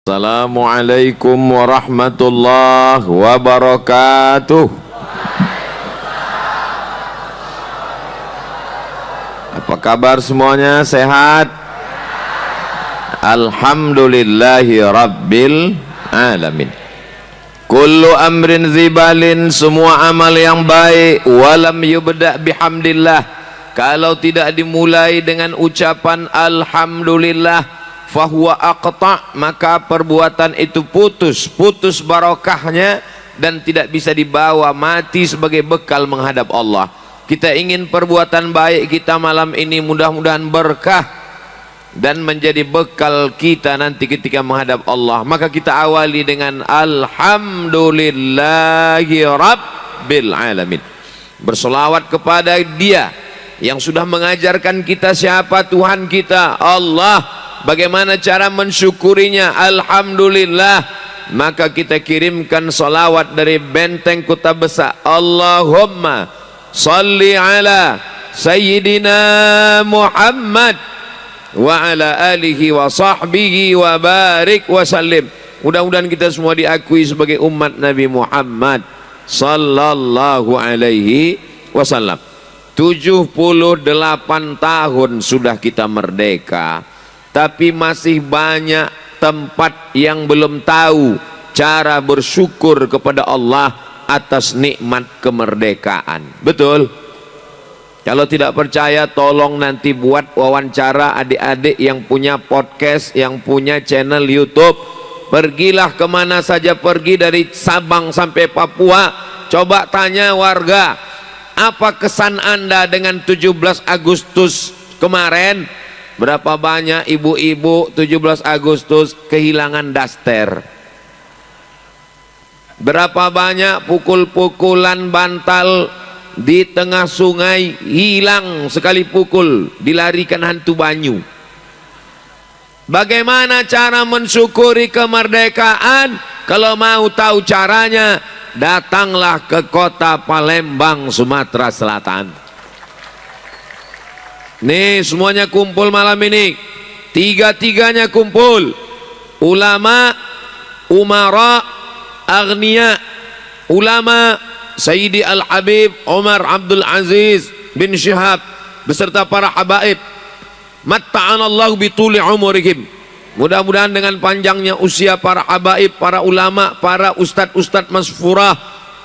Assalamualaikum warahmatullahi wabarakatuh. Apa kabar semuanya? Sehat? Alhamdulillahi rabbil alamin. Kullu amrin zibalin, semua amal yang baik, walam yubda bihamdillah, kalau tidak dimulai dengan ucapan alhamdulillah, fahuwa aqta', maka perbuatan itu putus barokahnya dan tidak bisa dibawa, mati sebagai bekal menghadap Allah. Kita ingin perbuatan baik kita malam ini mudah-mudahan berkah dan menjadi bekal kita nanti ketika menghadap Allah. Maka kita awali dengan alhamdulillahi rabbil alamin, bersolawat kepada Dia yang sudah mengajarkan kita siapa Tuhan kita, Allah. Bagaimana cara mensyukurinya? Alhamdulillah. Maka kita kirimkan salawat dari benteng Kota Besar. Allahumma salli ala Sayyidina Muhammad wa ala alihi wa sahbihi wa barik wa sallim. Mudah-mudahan kita semua diakui sebagai umat Nabi Muhammad sallallahu alaihi wasallam. 78 tahun sudah kita merdeka, tapi masih banyak tempat yang belum tahu cara bersyukur kepada Allah atas nikmat kemerdekaan. Betul? Kalau tidak percaya, tolong nanti buat wawancara adik-adik yang punya podcast, yang punya channel YouTube. Pergilah kemana saja, pergi dari Sabang sampai Papua, coba tanya warga, apa kesan Anda dengan 17 Agustus kemarin? Berapa banyak ibu-ibu 17 Agustus kehilangan daster? Berapa banyak pukul-pukulan bantal di tengah sungai, hilang sekali pukul, dilarikan hantu banyu. Bagaimana cara mensyukuri kemerdekaan? Kalau mau tahu caranya, datanglah ke kota Palembang, Sumatera Selatan. Nih semuanya kumpul malam ini, tiga-tiganya kumpul, ulama, umara, agniya. Ulama Sayyidi Al-Habib Umar Abdul Aziz bin Syihab beserta para habaib, matta'anallahu bituli umurihim. Mudah-mudahan dengan panjangnya usia para habaib, para ulama, para ustadz-ustadz masfurah,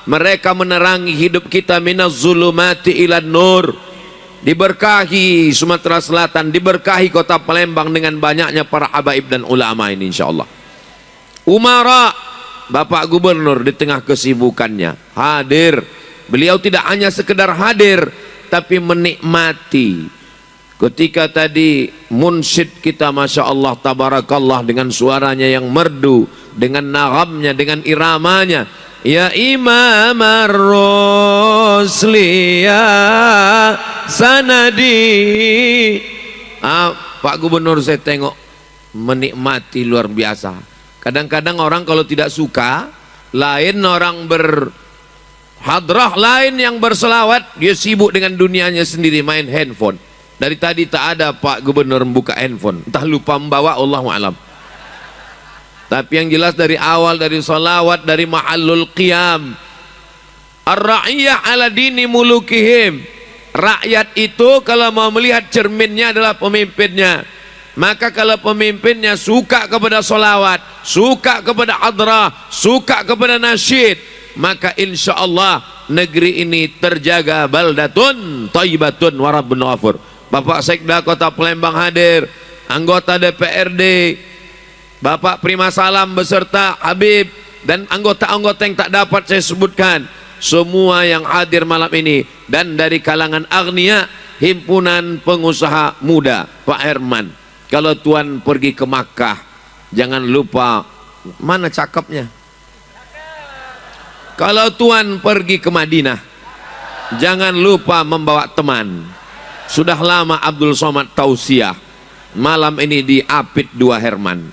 mereka menerangi hidup kita minaz zulumati ilan nur. Diberkahi Sumatera Selatan, diberkahi kota Palembang dengan banyaknya para habaib dan ulama ini insyaallah. Umara, Bapak Gubernur di tengah kesibukannya hadir. Beliau tidak hanya sekedar hadir, tapi menikmati. Ketika tadi munsyid kita Masya Allah tabarakallah dengan suaranya yang merdu, dengan nagamnya, dengan iramanya, ya Imam ar-Rusli ya sanadi. Pak Gubernur saya tengok menikmati luar biasa. Kadang-kadang orang kalau tidak suka, lain orang berhadrah, lain yang berselawat, dia sibuk dengan dunianya sendiri, main handphone. Dari tadi tak ada Pak Gubernur membuka handphone, entah lupa membawa, Allahu a'lam. Tapi yang jelas dari awal, dari salawat, dari mahallul qiyam, ar-ra'iyah ala dini mulukihim. Rakyat itu kalau mau melihat cerminnya adalah pemimpinnya. Maka kalau pemimpinnya suka kepada salawat, suka kepada hadrah, suka kepada nasyid, maka insya Allah negeri ini terjaga. Baldatun thayyibatun wa rabbun ghafur. Bapak Sekda Kota Palembang hadir, anggota DPRD, Bapak Prima Salam beserta Habib, dan anggota-anggota yang tak dapat saya sebutkan, semua yang hadir malam ini. Dan dari kalangan agniya, himpunan pengusaha muda, Pak Herman, kalau Tuan pergi ke Makkah, jangan lupa, mana cakepnya? Kalau Tuan pergi ke Madinah, jangan lupa membawa teman. Sudah lama Abdul Somad tausiah, malam ini diapit 2 Herman.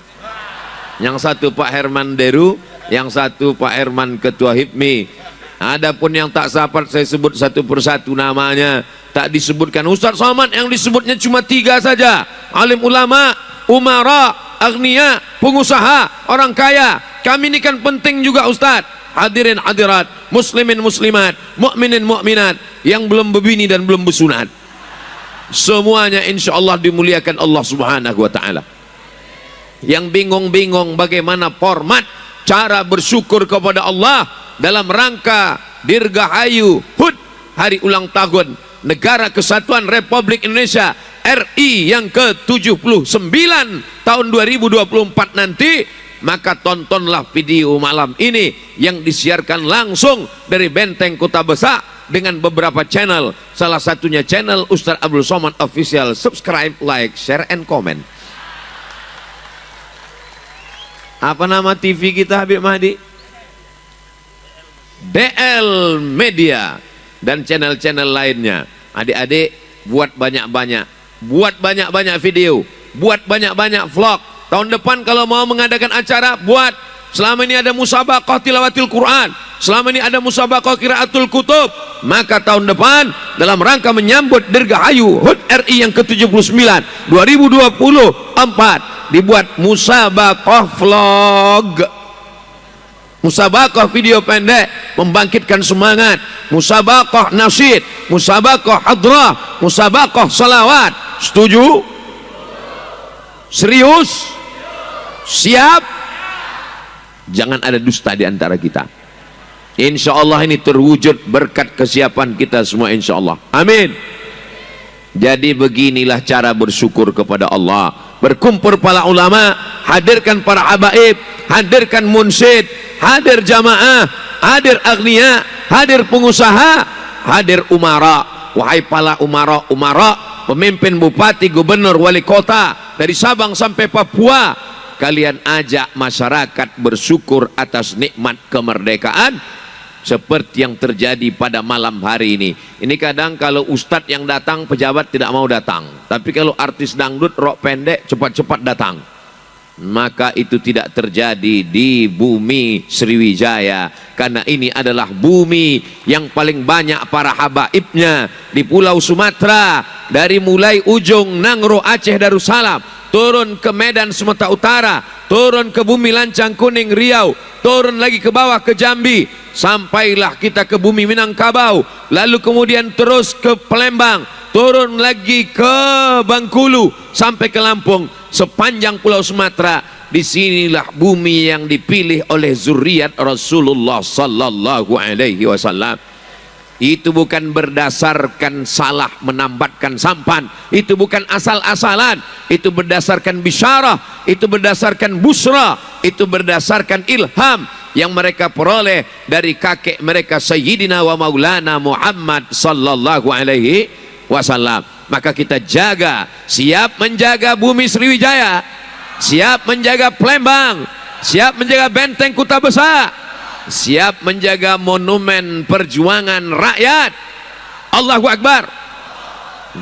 Yang satu Pak Herman Deru, yang satu Pak Herman Ketua HIPMI. Adapun yang tak sapat saya sebut satu persatu namanya, tak disebutkan. Ustaz Somad yang disebutnya cuma 3 saja. Alim ulama, umara, agniya, pengusaha, orang kaya. Kami ini kan penting juga Ustaz. Hadirin hadirat, muslimin muslimat, mukminin mukminat yang belum berbini dan belum bersunat, semuanya insya Allah dimuliakan Allah subhanahu wa ta'ala. Yang bingung-bingung bagaimana format cara bersyukur kepada Allah dalam rangka Dirgahayu HUT, hari ulang tahun Negara Kesatuan Republik Indonesia RI yang ke-79 tahun 2024 nanti, maka tontonlah video malam ini yang disiarkan langsung dari Benteng Kota Besar dengan beberapa channel, salah satunya channel Ustaz Abdul Somad Official. Subscribe, like, share, and comment. Apa nama TV kita Habib Mahdi? DL Media dan channel-channel lainnya. Adik-adik buat banyak-banyak, buat banyak-banyak video, buat banyak-banyak vlog. Tahun depan kalau mau mengadakan acara, buat. Selama ini ada musabaqah tilawatil Quran, selama ini ada musabaqah qiraatul kutub, maka tahun depan dalam rangka menyambut Dirgahayu HUT RI yang ke-79 2024 dibuat musabaqah vlog, musabaqah video pendek membangkitkan semangat, musabaqah nasyid, musabaqah hadrah, musabaqah salawat. Setuju? Serius? Siap? Jangan ada dusta di antara kita. Insya Allah ini terwujud berkat kesiapan kita semua, insya Allah. Amin. Jadi beginilah cara bersyukur kepada Allah. Berkumpul para ulama, hadirkan para habaib, hadirkan munsyid, hadir jamaah, hadir agniya, hadir pengusaha, hadir umara. Wahai para umara, pemimpin, bupati, gubernur, wali kota dari Sabang sampai Papua, kalian ajak masyarakat bersyukur atas nikmat kemerdekaan seperti yang terjadi pada malam hari ini. Ini kadang kalau ustadz yang datang, pejabat tidak mau datang, tapi kalau artis dangdut rok pendek cepat-cepat datang. Maka itu tidak terjadi di bumi Sriwijaya, karena ini adalah bumi yang paling banyak para habaibnya di Pulau Sumatera, dari mulai ujung Nangro Aceh Darussalam, turun ke Medan Sumatera Utara, turun ke bumi Lancang Kuning Riau, turun lagi ke bawah ke Jambi, sampailah kita ke bumi Minangkabau, lalu kemudian terus ke Palembang, turun lagi ke Bengkulu sampai ke Lampung. Sepanjang Pulau Sumatera, disinilah bumi yang dipilih oleh zuriat Rasulullah sallallahu alaihi wasallam. Itu bukan berdasarkan salah menambatkan sampan, itu bukan asal-asalan, itu berdasarkan bisyarah, itu berdasarkan busra, itu berdasarkan ilham yang mereka peroleh dari kakek mereka Sayyidina wa Maulana Muhammad sallallahu alaihi wasallam. Maka kita jaga, siap menjaga bumi Sriwijaya, siap menjaga Palembang, siap menjaga Benteng Kota Besar, siap menjaga monumen perjuangan rakyat. Allahu Akbar.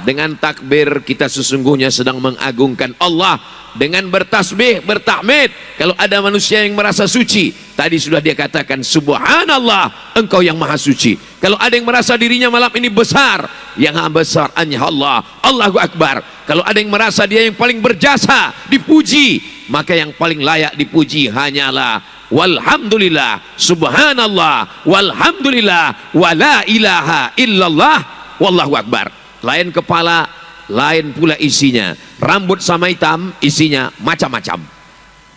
Dengan takbir kita sesungguhnya sedang mengagungkan Allah. Dengan bertasbih, bertahmid, kalau ada manusia yang merasa suci, tadi sudah dia katakan subhanallah, engkau yang maha suci. Kalau ada yang merasa dirinya malam ini besar, yang besar hanya Allah, Allahu Akbar. Kalau ada yang merasa dia yang paling berjasa, dipuji, maka yang paling layak dipuji hanyalah walhamdulillah, subhanallah, walhamdulillah, wala ilaha illallah, wallahu akbar. Lain kepala, lain pula isinya. Rambut sama hitam, isinya macam-macam.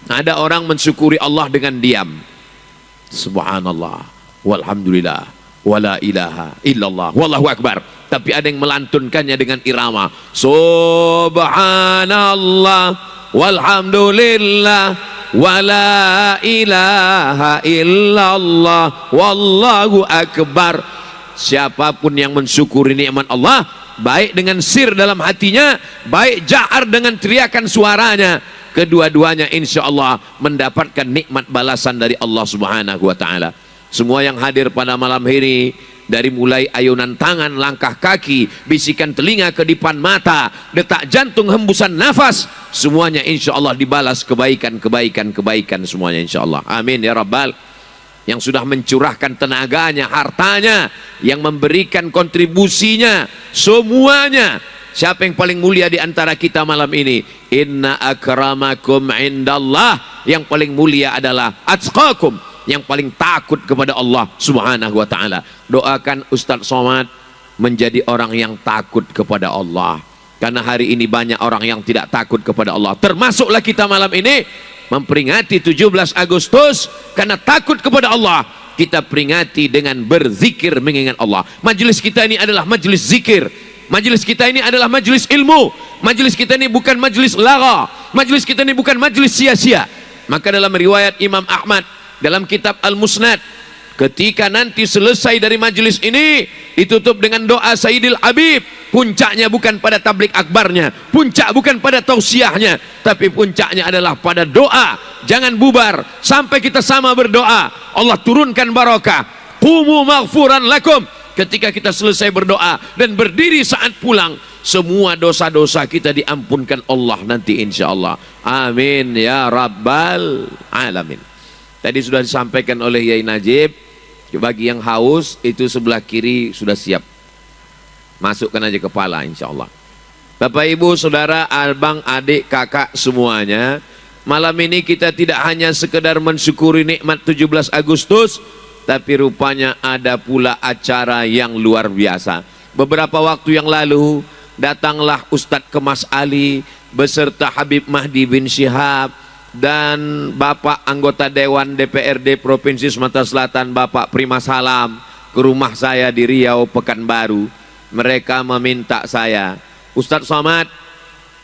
Ada orang mensyukuri Allah dengan diam, subhanallah, walhamdulillah, wala ilaha illallah, wallahu akbar. Tapi ada yang melantunkannya dengan irama, subhanallah, walhamdulillah, wala ilaha illallah, wallahu akbar. Siapapun yang mensyukuri nikmat Allah, baik dengan sir dalam hatinya, baik jahar dengan teriakan suaranya, kedua-duanya insya Allah mendapatkan nikmat balasan dari Allah subhanahu wa ta'ala. Semua yang hadir pada malam ini, dari mulai ayunan tangan, langkah kaki, bisikan telinga, kedipan mata, detak jantung, hembusan nafas, semuanya insya Allah dibalas kebaikan semuanya insya Allah. Amin ya Rabbal. Yang sudah mencurahkan tenaganya, hartanya, yang memberikan kontribusinya, semuanya siapa yang paling mulia di antara kita malam ini? Inna akramakum indallah, yang paling mulia adalah atqakum, yang paling takut kepada Allah Subhanahu wa ta'ala. Doakan Ustadz Somad menjadi orang yang takut kepada Allah, karena hari ini banyak orang yang tidak takut kepada Allah. Termasuklah kita malam ini memperingati 17 Agustus karena takut kepada Allah. Kita peringati dengan berzikir mengingat Allah. Majelis kita ini adalah majelis zikir. Majelis kita ini adalah majelis ilmu. Majelis kita ini bukan majelis lara. Majelis kita ini bukan majelis sia-sia. Maka dalam riwayat Imam Ahmad dalam kitab Al-Musnad, ketika nanti selesai dari majelis ini ditutup dengan doa Sayyidil Habib. Puncaknya bukan pada tablik akbarnya, puncak bukan pada tausiahnya, tapi puncaknya adalah pada doa. Jangan bubar sampai kita sama berdoa. Allah turunkan barakah. Qumu maghfuran lakum. Ketika kita selesai berdoa dan berdiri saat pulang, semua dosa-dosa kita diampunkan Allah nanti insyaallah. Amin ya rabbal alamin. Tadi sudah disampaikan oleh Yai Najib, bagi yang haus itu sebelah kiri sudah siap, masukkan aja kepala insyaallah. Bapak ibu saudara, abang adik kakak semuanya, malam ini kita tidak hanya sekedar mensyukuri nikmat 17 Agustus, tapi rupanya ada pula acara yang luar biasa. Beberapa waktu yang lalu datanglah Ustadz Kemas Ali beserta Habib Mahdi bin Syihab dan Bapak anggota Dewan DPRD Provinsi Sumatera Selatan Bapak Prima Salam ke rumah saya di Riau Pekanbaru. Mereka meminta saya, Ustadz Somad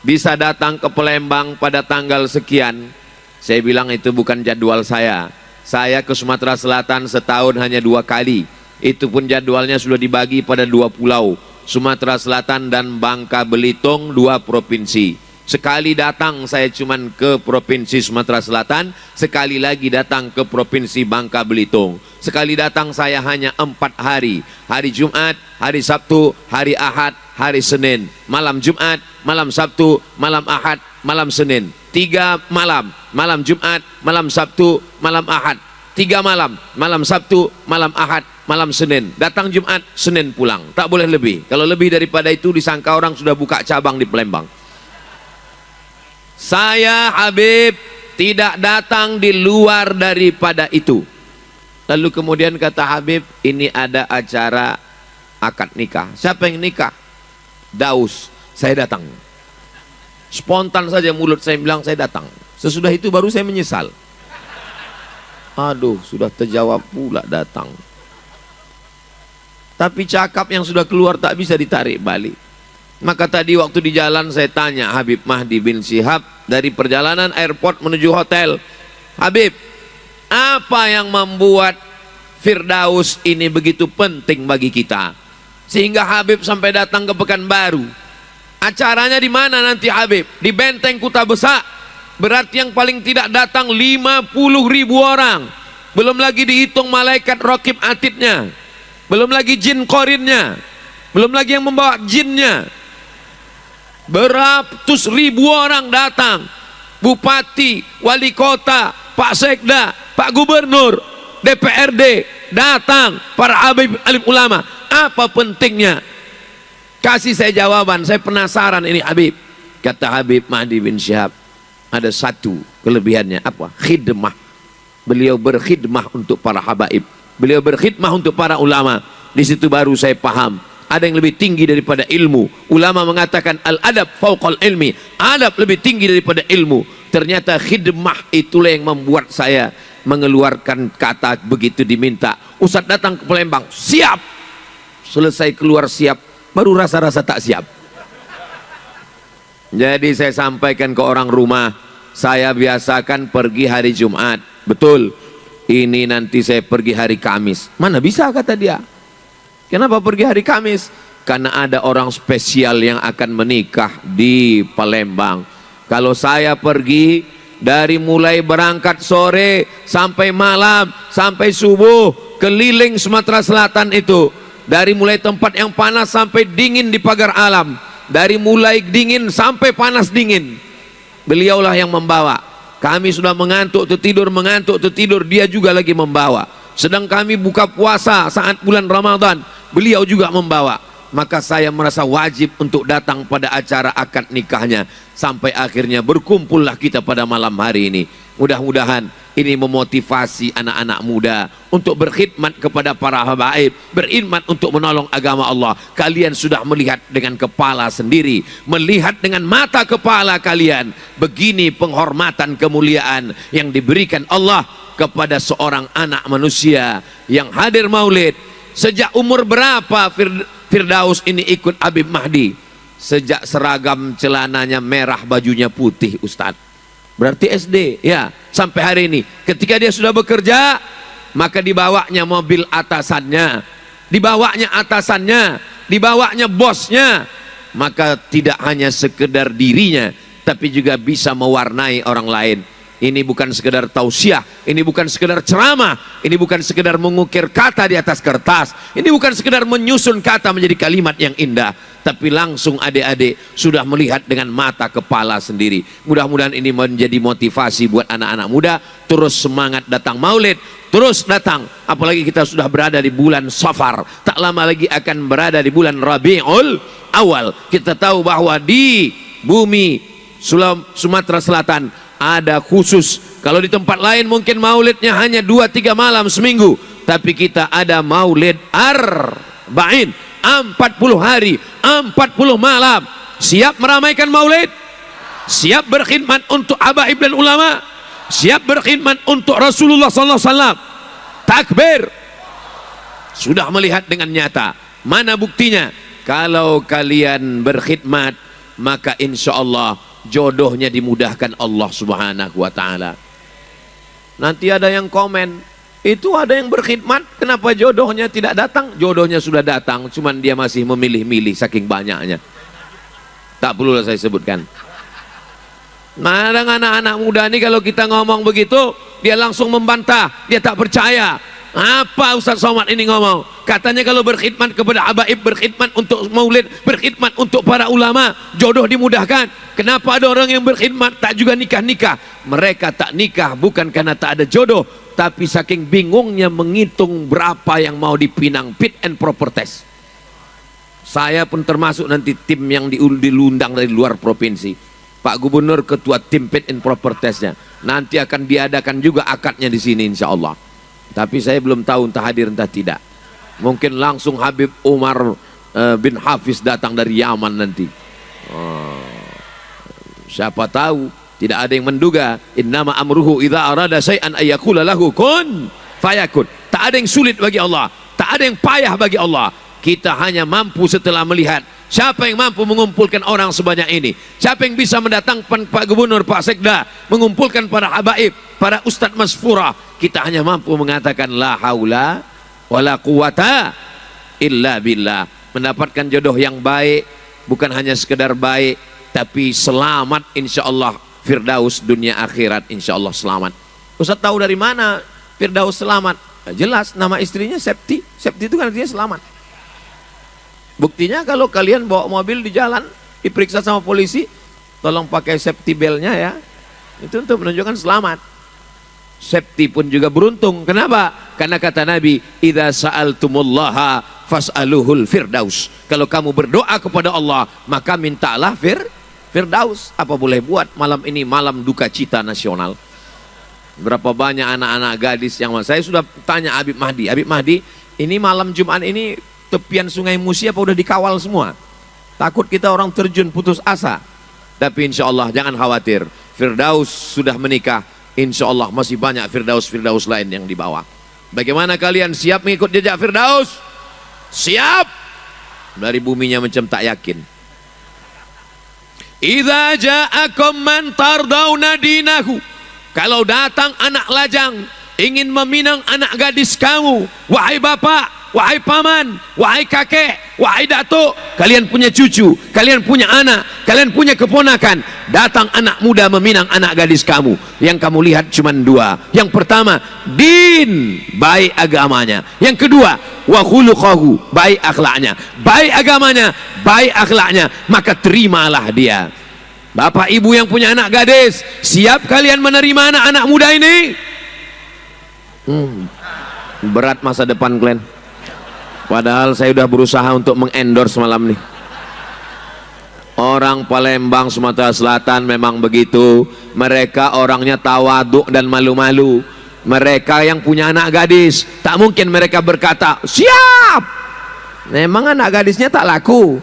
bisa datang ke Palembang pada tanggal sekian. Saya bilang itu bukan jadwal saya. Saya ke Sumatera Selatan setahun hanya 2 kali. Itu pun jadwalnya sudah dibagi pada 2 pulau, Sumatera Selatan dan Bangka Belitung, 2 provinsi. Sekali datang saya cuman ke Provinsi Sumatera Selatan, sekali lagi datang ke Provinsi Bangka Belitung. Sekali datang saya hanya 4 hari. Hari Jumat, hari Sabtu, hari Ahad, hari Senin. Malam Jumat, malam Sabtu, malam Ahad, malam Senin. 3 malam, malam Jumat, malam Sabtu, malam Ahad. 3 malam, malam Sabtu, malam Ahad, malam Senin. Datang Jumat, Senin pulang. Tak boleh lebih. Kalau lebih daripada itu disangka orang sudah buka cabang di Palembang. Saya Habib tidak datang di luar daripada itu. Lalu kemudian kata Habib, ini ada acara akad nikah. Siapa yang nikah? Daus. Saya datang. Spontan saja mulut saya bilang saya datang. Sesudah itu baru saya menyesal. Aduh, sudah terjawab pula datang. Tapi cakap yang sudah keluar tak bisa ditarik balik. Maka tadi waktu di jalan saya tanya Habib Mahdi bin Syihab dari perjalanan airport menuju hotel, Habib, apa yang membuat Firdaus ini begitu penting bagi kita sehingga Habib sampai datang ke Pekanbaru? Acaranya di mana nanti Habib? Di Benteng Kuta Besak. Berarti yang paling tidak datang 50.000 orang. Belum lagi dihitung malaikat raqib atidnya, belum lagi jin korinnya, belum lagi yang membawa jinnya. Beratus ribu orang datang. Bupati, wali kota, Pak Sekda, Pak Gubernur, DPRD datang, para alim ulama. Apa pentingnya? Kasih saya jawaban, saya penasaran ini Habib. Kata Habib Mahdi bin Syihab, ada satu kelebihannya. Apa? Khidmah. Beliau berkhidmah untuk para habaib. Beliau berkhidmah untuk para ulama. Di situ baru saya paham. Ada yang lebih tinggi daripada ilmu. Ulama mengatakan al-adab fauqal ilmi. Adab lebih tinggi daripada ilmu. Ternyata khidmah itulah yang membuat saya mengeluarkan kata begitu diminta. Ustadz datang ke Palembang, siap. Selesai keluar siap, baru rasa-rasa tak siap. Jadi saya sampaikan ke orang rumah, saya biasakan pergi hari Jumat. Betul, ini nanti saya pergi hari Kamis. Mana bisa kata dia. Kenapa pergi hari Kamis? Karena ada orang spesial yang akan menikah di Palembang. Kalau saya pergi dari mulai berangkat sore sampai malam, sampai subuh, keliling Sumatera Selatan itu, dari mulai tempat yang panas sampai dingin di pagar alam, dari mulai dingin sampai panas dingin, beliaulah yang membawa. Kami sudah mengantuk tertidur, dia juga lagi membawa. Sedang kami buka puasa saat bulan Ramadan, beliau juga membawa. maka saya merasa wajib untuk datang pada acara akad nikahnya. Sampai akhirnya berkumpullah kita pada malam hari ini. Mudah-mudahan ini memotivasi anak-anak muda untuk berkhidmat kepada para habaib, berkhidmat untuk menolong agama Allah. Kalian sudah melihat dengan kepala sendiri, melihat dengan mata kepala kalian, begini penghormatan kemuliaan yang diberikan Allah kepada seorang anak manusia yang hadir maulid. Sejak umur berapa Firdaus ini ikut Habib Mahdi? Sejak seragam celananya merah, bajunya putih, Ustadz. Berarti SD, ya, sampai hari ini. Ketika dia sudah bekerja, maka dibawanya mobil atasannya, dibawanya bosnya. Maka tidak hanya sekedar dirinya, tapi juga bisa mewarnai orang lain. Ini bukan sekedar tausiah, ini bukan sekedar ceramah, ini bukan sekedar mengukir kata di atas kertas, ini bukan sekedar menyusun kata menjadi kalimat yang indah, tapi langsung adik-adik sudah melihat dengan mata kepala sendiri. Mudah-mudahan ini menjadi motivasi buat anak-anak muda, terus semangat datang maulid, terus datang. Apalagi kita sudah berada di bulan Safar, tak lama lagi akan berada di bulan Rabiul Awal. Kita tahu bahwa di bumi Sumatera Selatan ada khusus. Kalau di tempat lain mungkin maulidnya hanya 2-3 malam seminggu, tapi kita ada maulid arba'in, 40 hari 40 malam. Siap meramaikan maulid? Siap berkhidmat untuk habaib dan ulama? Siap berkhidmat untuk Rasulullah SAW? Takbir. Sudah melihat dengan nyata. Mana buktinya? Kalau kalian berkhidmat, maka insya Allah jodohnya dimudahkan Allah Subhanahu wa ta'ala. Nanti ada yang komen, itu ada yang berkhidmat, kenapa jodohnya tidak datang? Jodohnya sudah datang, cuman dia masih memilih-milih saking banyaknya. Tak perlu saya sebutkan. Kadang anak-anak muda ini kalau kita ngomong begitu, dia langsung membantah, dia tak percaya. Apa Ustaz Somad ini ngomong? Katanya kalau berkhidmat kepada habaib, berkhidmat untuk maulid, berkhidmat untuk para ulama, jodoh dimudahkan. Kenapa ada orang yang berkhidmat tak juga nikah-nikah? Mereka tak nikah bukan karena tak ada jodoh, tapi saking bingungnya menghitung berapa yang mau dipinang, fit and proper test. Saya pun termasuk nanti tim yang diundang dari luar provinsi. Pak Gubernur ketua tim fit and proper testnya. Nanti akan diadakan juga akadnya di sini insya Allah. Tapi saya belum tahu entah hadir entah tidak. Mungkin langsung Habib Umar bin Hafiz datang dari Yaman nanti. Siapa tahu, tidak ada yang menduga. Innama amruhu idza arada syai'an ayyaqula lahu kun fayakun. Tak ada yang sulit bagi Allah, tak ada yang payah bagi Allah. Kita hanya mampu setelah melihat siapa yang mampu mengumpulkan orang sebanyak ini, siapa yang bisa mendatangkan Pak Gubernur, Pak Sekda, mengumpulkan para habaib, para ustadz masfurah. Kita hanya mampu mengatakan la haula wala quwata illa billah. Mendapatkan jodoh yang baik, bukan hanya sekedar baik, tapi selamat insyaallah, Firdaus dunia akhirat insyaallah selamat. Ustaz tahu dari mana Firdaus selamat? Jelas, nama istrinya Septi. Septi itu kan artinya selamat. Buktinya kalau kalian bawa mobil di jalan, diperiksa sama polisi, tolong pakai safety belnya ya. Itu untuk menunjukkan selamat. Septi pun juga beruntung. Kenapa? Karena kata Nabi, idza sa'altumullaha fas'aluhul firdaus. Kalau kamu berdoa kepada Allah, maka mintalah firdaus. Apa boleh buat, malam ini malam duka cita nasional. Berapa banyak anak-anak gadis yang saya sudah tanya Habib Mahdi. Habib Mahdi, ini malam Jumat ini tepian Sungai Musi apa udah dikawal semua? Takut kita orang terjun putus asa. Tapi insya Allah jangan khawatir, Firdaus sudah menikah, insya Allah masih banyak Firdaus lain yang dibawa. Bagaimana kalian siap mengikut jejak Firdaus? Siap. Dari buminya macam tak yakin. Idza ja'akum man tardawna dinahu. Kalau datang anak lajang ingin meminang anak gadis kamu, wahai bapak, wahai paman, wahai kakek, wahai datuk, kalian punya cucu, kalian punya anak, kalian punya keponakan, datang anak muda meminang anak gadis kamu. Yang kamu lihat cuma dua. Yang pertama, din, baik agamanya. Yang kedua, wa khuluquhu, baik akhlaknya. Baik agamanya, baik akhlaknya, maka terimalah dia. Bapak ibu yang punya anak gadis, siap kalian menerima anak-anak muda ini? Berat masa depan kalian. Padahal saya udah berusaha untuk mengendorse malam nih. Orang Palembang Sumatera Selatan memang begitu. Mereka orangnya tawaduk dan malu-malu. Mereka yang punya anak gadis, tak mungkin mereka berkata siap. Memang anak gadisnya tak laku.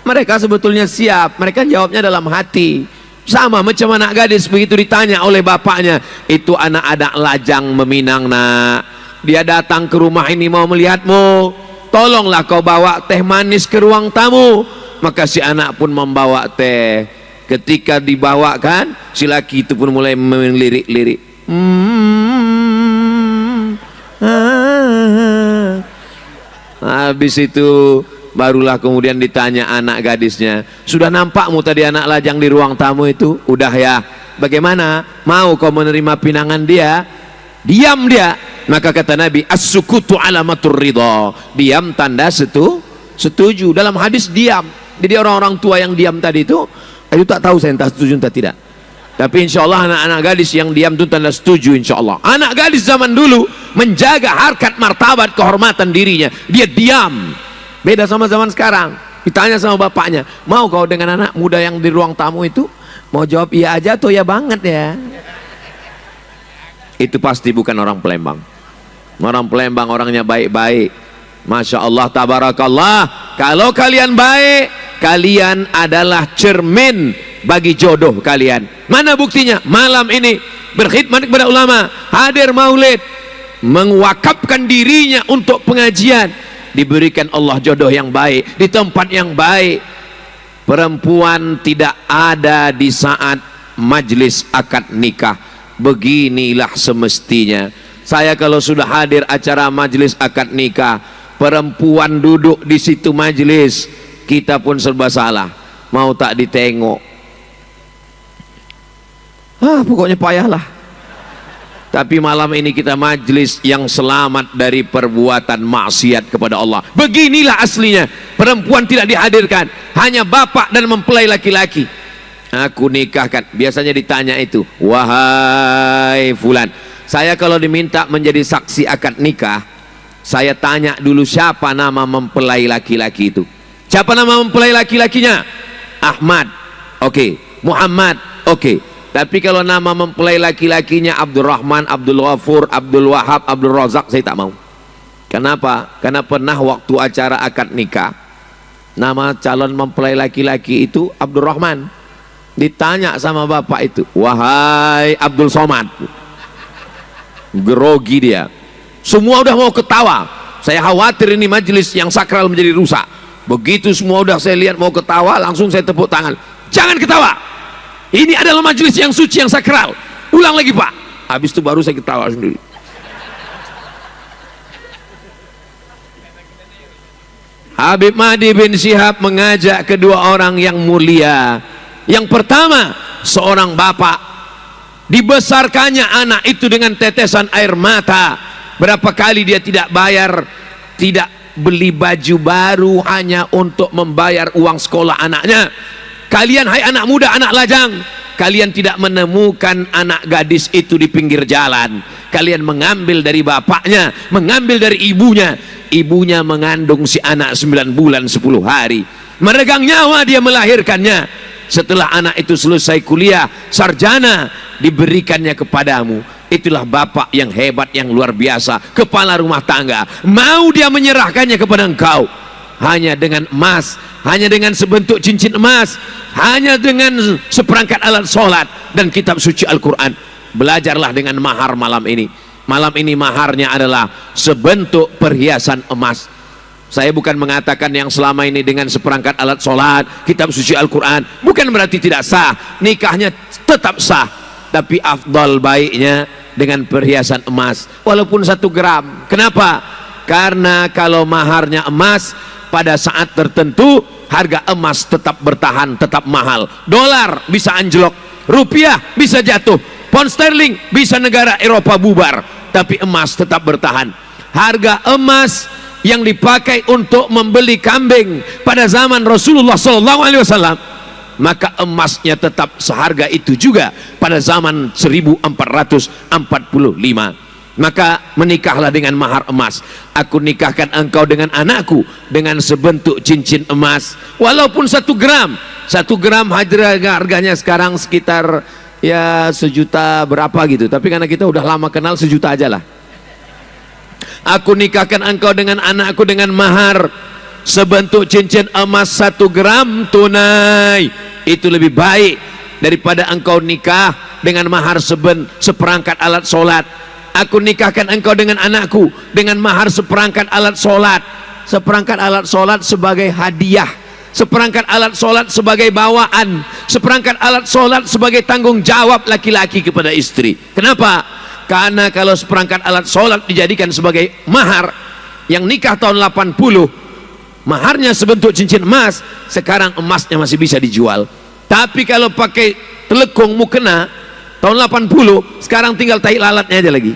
Mereka sebetulnya siap. Mereka jawabnya dalam hati. Sama macam anak gadis begitu ditanya oleh bapaknya, itu anak-anak lajang meminang nak. Dia datang ke rumah ini mau melihatmu. Tolonglah kau bawa teh manis ke ruang tamu. Maka si anak pun membawa teh. Ketika dibawakan, si laki itu pun mulai melirik-lirik. Habis itu barulah kemudian ditanya anak gadisnya, sudah nampakmu tadi anak lajang di ruang tamu itu? Udah ya. Bagaimana? Mau kau menerima pinangan dia? Diam dia. Maka kata Nabi, as-sukutu alamatur ridha. Diam tanda setuju. Dalam hadis diam. Jadi orang-orang tua yang diam tadi itu tak tahu saya entah setuju entah tidak. Tapi insya Allah anak-anak gadis yang diam itu tanda setuju insya Allah. Anak gadis zaman dulu menjaga harkat martabat kehormatan dirinya. Dia diam. Beda sama zaman sekarang. Ditanya sama bapaknya, mau kau dengan anak muda yang di ruang tamu itu? Mau jawab iya aja atau ya banget ya? Itu pasti bukan orang Palembang. Orang Palembang orangnya baik-baik. Masya Allah, tabarakallah. Kalau kalian baik, kalian adalah cermin bagi jodoh kalian. Mana buktinya? Malam ini berkhidmat kepada ulama, hadir maulid, mewakafkan dirinya untuk pengajian, diberikan Allah jodoh yang baik di tempat yang baik. Perempuan tidak ada di saat majlis akad nikah. Beginilah semestinya. Saya kalau sudah hadir acara majlis akad nikah, perempuan duduk di situ majlis, kita pun serba salah. Mau tak ditengok, pokoknya payahlah. Tapi malam ini kita majlis yang selamat dari perbuatan maksiat kepada Allah. Beginilah aslinya. Perempuan tidak dihadirkan, hanya bapak dan mempelai laki-laki. Aku nikahkan. Biasanya ditanya itu, wahai fulan, saya kalau diminta menjadi saksi akad nikah, saya tanya dulu siapa nama mempelai laki-laki itu. Siapa nama mempelai laki-lakinya? Ahmad. Oke. Muhammad. Oke. Tapi kalau nama mempelai laki-lakinya Abdurrahman, Abdul Ghafur, Abdul Wahab, Abdul Razak, saya tak mau. Kenapa? Karena pernah waktu acara akad nikah, nama calon mempelai laki-laki itu Abdurrahman. Ditanya sama bapak itu, wahai Abdul Somad. Grogi dia. Semua udah mau ketawa. Saya khawatir ini majelis yang sakral menjadi rusak. Begitu semua udah saya lihat mau ketawa, langsung saya tepuk tangan. Jangan ketawa. Ini adalah majelis yang suci, yang sakral. Ulang lagi pak. Habis itu baru saya ketawa sendiri. Habib Mahdi bin Syihab mengajak kedua orang yang mulia. Yang pertama, seorang bapak dibesarkannya anak itu dengan tetesan air mata. Berapa kali dia tidak bayar, tidak beli baju baru hanya untuk membayar uang sekolah anaknya. Kalian hai anak muda, anak lajang, kalian tidak menemukan anak gadis itu di pinggir jalan. Kalian mengambil dari bapaknya, mengambil dari ibunya. Ibunya mengandung si anak 9 bulan 10 hari, meregang nyawa dia melahirkannya. Setelah anak itu selesai kuliah, sarjana, diberikannya kepadamu. Itulah bapak yang hebat, yang luar biasa, kepala rumah tangga. Mau dia menyerahkannya kepada engkau hanya dengan emas, hanya dengan sebentuk cincin emas, hanya dengan seperangkat alat sholat dan kitab suci Al-Quran. Belajarlah dengan mahar malam ini. Malam ini maharnya adalah sebentuk perhiasan emas. Saya bukan mengatakan yang selama ini dengan seperangkat alat sholat, kitab suci Al-Quran, bukan berarti tidak sah. Nikahnya tetap sah, tapi afdal baiknya dengan perhiasan emas, walaupun 1 gram. Kenapa? Karena kalau maharnya emas, pada saat tertentu harga emas tetap bertahan, tetap mahal. Dolar bisa anjlok, rupiah bisa jatuh, pound sterling bisa negara Eropa bubar, tapi emas tetap bertahan. Harga emas yang dipakai untuk membeli kambing pada zaman Rasulullah SAW, maka emasnya tetap seharga itu juga pada zaman 1445. Maka menikahlah dengan mahar emas. Aku nikahkan engkau dengan anakku dengan sebentuk cincin emas, walaupun 1 gram. 1 gram harganya sekarang sekitar ya 1 juta berapa gitu, tapi karena kita udah lama kenal 1 juta aja lah. Aku nikahkan engkau dengan anakku dengan mahar sebentuk cincin emas 1 gram tunai. Itu lebih baik daripada engkau nikah dengan mahar seperangkat alat solat. Aku nikahkan engkau dengan anakku dengan mahar seperangkat alat solat. Seperangkat alat solat sebagai hadiah, seperangkat alat solat sebagai bawaan, seperangkat alat solat sebagai tanggung jawab laki-laki kepada istri. Kenapa? Karena kalau seperangkat alat solat dijadikan sebagai mahar, yang nikah tahun 80 maharnya sebentuk cincin emas, sekarang emasnya masih bisa dijual. Tapi kalau pakai telekung mukena tahun 80, sekarang tinggal tai lalatnya aja lagi.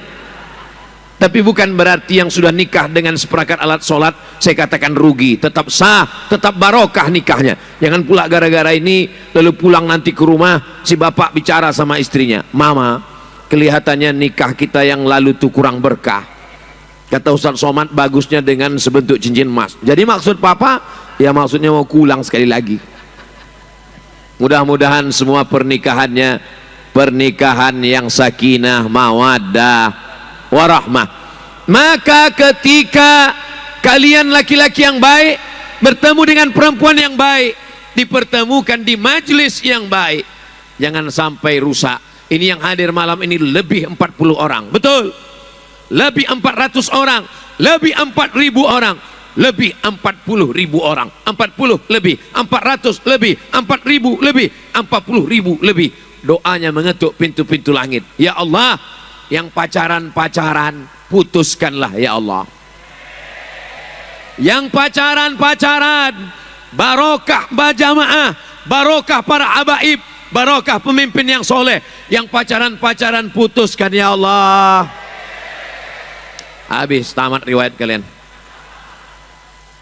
Tapi bukan berarti yang sudah nikah dengan seperangkat alat solat saya katakan rugi. Tetap sah, tetap barokah nikahnya. Jangan pula gara-gara ini lalu pulang nanti ke rumah si bapak bicara sama istrinya, "Mama, kelihatannya nikah kita yang lalu tuh kurang berkah." Kata Ustaz Somad, bagusnya dengan sebentuk cincin emas. Jadi maksud papa, ya maksudnya mau kulang sekali lagi. Mudah-mudahan semua pernikahannya pernikahan yang sakinah, mawaddah, warahmah. Maka ketika kalian laki-laki yang baik bertemu dengan perempuan yang baik, dipertemukan di majelis yang baik, jangan sampai rusak. Ini yang hadir malam ini lebih 40 orang, betul? Lebih 400 orang, lebih 4.000 orang, lebih 40.000 orang, 40 lebih, 400 lebih, 4.000 lebih, 40.000 lebih. Doanya mengetuk pintu-pintu langit. Ya Allah, yang pacaran-pacaran putuskanlah ya Allah. Yang pacaran-pacaran barokah berjamaah, barokah para habaib, barokah pemimpin yang soleh. Yang pacaran-pacaran putuskan ya Allah. Habis tamat riwayat kalian.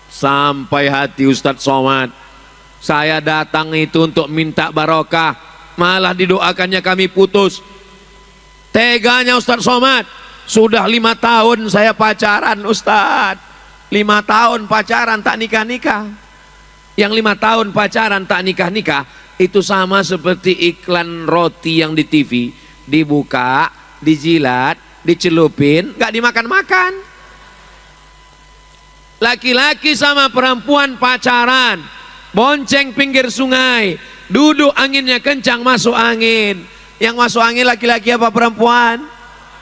Sampai hati Ustadz Somad, saya datang itu untuk minta barokah, malah didoakannya kami putus. Teganya Ustadz Somad, sudah 5 tahun saya pacaran Ustadz, 5 tahun pacaran tak nikah-nikah. Yang 5 tahun pacaran tak nikah-nikah itu sama seperti iklan roti yang di TV, dibuka, dijilat, dicelupin, gak dimakan-makan. Laki-laki sama perempuan pacaran, bonceng pinggir sungai, duduk anginnya kencang masuk angin. Yang masuk angin laki-laki apa perempuan?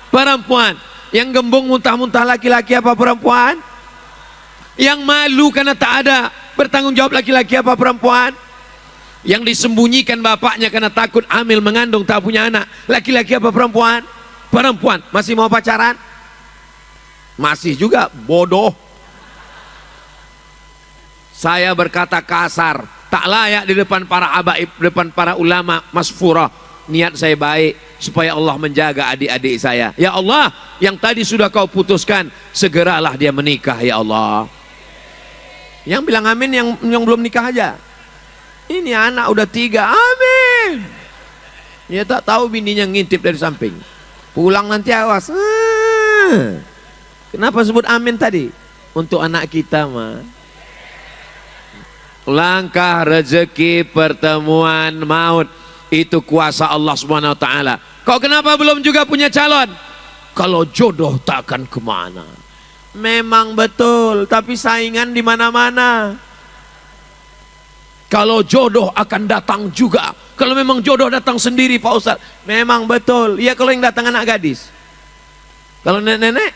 Perempuan. Yang gembung muntah-muntah laki-laki apa perempuan? Yang malu karena tak ada bertanggung jawab laki-laki apa perempuan? Yang disembunyikan bapaknya karena takut hamil mengandung tak punya anak, laki-laki apa perempuan? Perempuan. Masih mau pacaran? Masih juga bodoh. Saya berkata kasar, tak layak di depan para habaib, depan para ulama masfurah. Niat saya baik supaya Allah menjaga adik-adik saya. Ya Allah, yang tadi sudah kau putuskan, segeralah dia menikah ya Allah. Yang bilang amin yang belum nikah aja. Ini anak udah 3, amin. Dia tak tahu bininya ngintip dari samping. Pulang nanti awas. Kenapa sebut amin tadi? Untuk anak kita mah. Langkah rezeki, pertemuan, maut, itu kuasa Allah Subhanahu wa taala. Kau kenapa belum juga punya calon? Kalau jodoh tak akan kemana. Memang betul, tapi saingan di mana-mana. Kalau jodoh akan datang juga. Kalau memang jodoh datang sendiri Pak Ustaz, memang betul. Ya kalau yang datang anak gadis. Kalau nenek-nenek,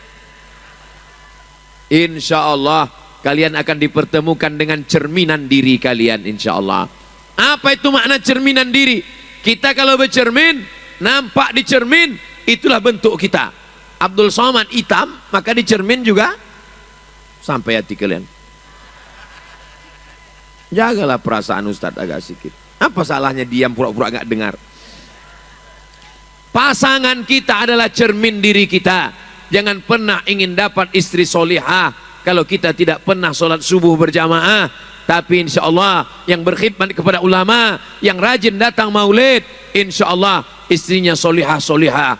insya Allah kalian akan dipertemukan dengan cerminan diri kalian insya Allah. Apa itu makna cerminan diri? Kita kalau bercermin, nampak di cermin, itulah bentuk kita. Abdul Somad hitam, maka di cermin juga sampai hati kalian. Jagalah perasaan Ustadz agak sedikit. Apa salahnya diam pura-pura gak dengar? Pasangan kita adalah cermin diri kita. Jangan pernah ingin dapat istri solihah kalau kita tidak pernah sholat subuh berjamaah. Tapi insya Allah yang berkhidmat kepada ulama, yang rajin datang maulid, insya Allah istrinya solihah-solihah.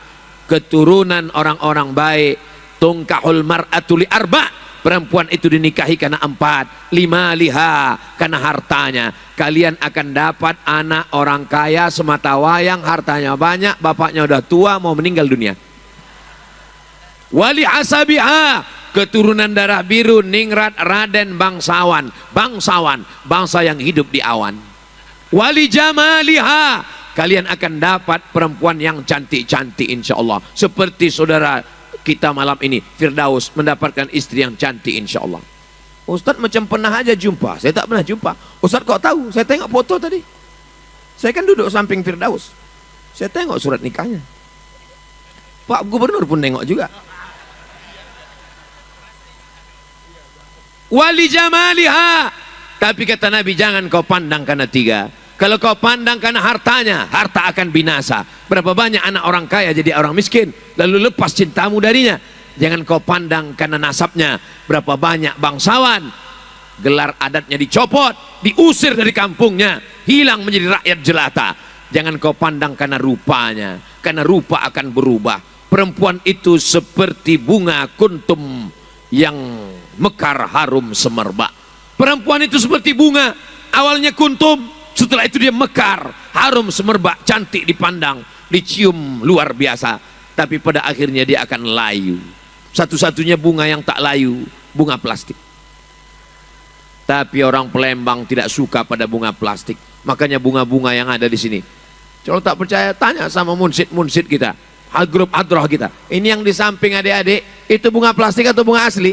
keturunan orang-orang baik. Tungkahul mar'atu li arba', perempuan itu dinikahi karena 4. 5 liha, karena hartanya. Kalian akan dapat anak orang kaya semata wayang, hartanya banyak, bapaknya udah tua mau meninggal dunia. Wali asabiha, keturunan darah biru, ningrat, raden, bangsawan, bangsa yang hidup di awan. Wali jamaliha, kalian akan dapat perempuan yang cantik-cantik insya Allah. Seperti saudara kita malam ini, Firdaus, mendapatkan istri yang cantik insya Allah. Ustaz macam pernah aja jumpa, saya tak pernah jumpa. Ustaz kok tahu? Saya tengok foto tadi. Saya kan duduk samping Firdaus, saya tengok surat nikahnya. Pak Gubernur pun nengok juga. Wali jamaliha, tapi kata Nabi jangan kau pandang karena 3. Kalau kau pandang karena hartanya, harta akan binasa. Berapa banyak anak orang kaya jadi orang miskin, lalu lepas cintamu darinya. Jangan kau pandang karena nasabnya. Berapa banyak bangsawan, gelar adatnya dicopot, diusir dari kampungnya, hilang menjadi rakyat jelata. Jangan kau pandang karena rupanya, karena rupa akan berubah. Perempuan itu seperti bunga kuntum yang mekar harum semerbak. Perempuan itu seperti bunga, awalnya kuntum, setelah itu dia mekar harum semerbak, cantik dipandang, dicium luar biasa, tapi pada akhirnya dia akan layu. Satu-satunya bunga yang tak layu, bunga plastik. Tapi orang Palembang tidak suka pada bunga plastik, makanya bunga-bunga yang ada di sini. Kalau tak percaya tanya sama munsid-munsid kita, grup hadroh kita. Ini yang di samping adik-adik, itu bunga plastik atau bunga asli?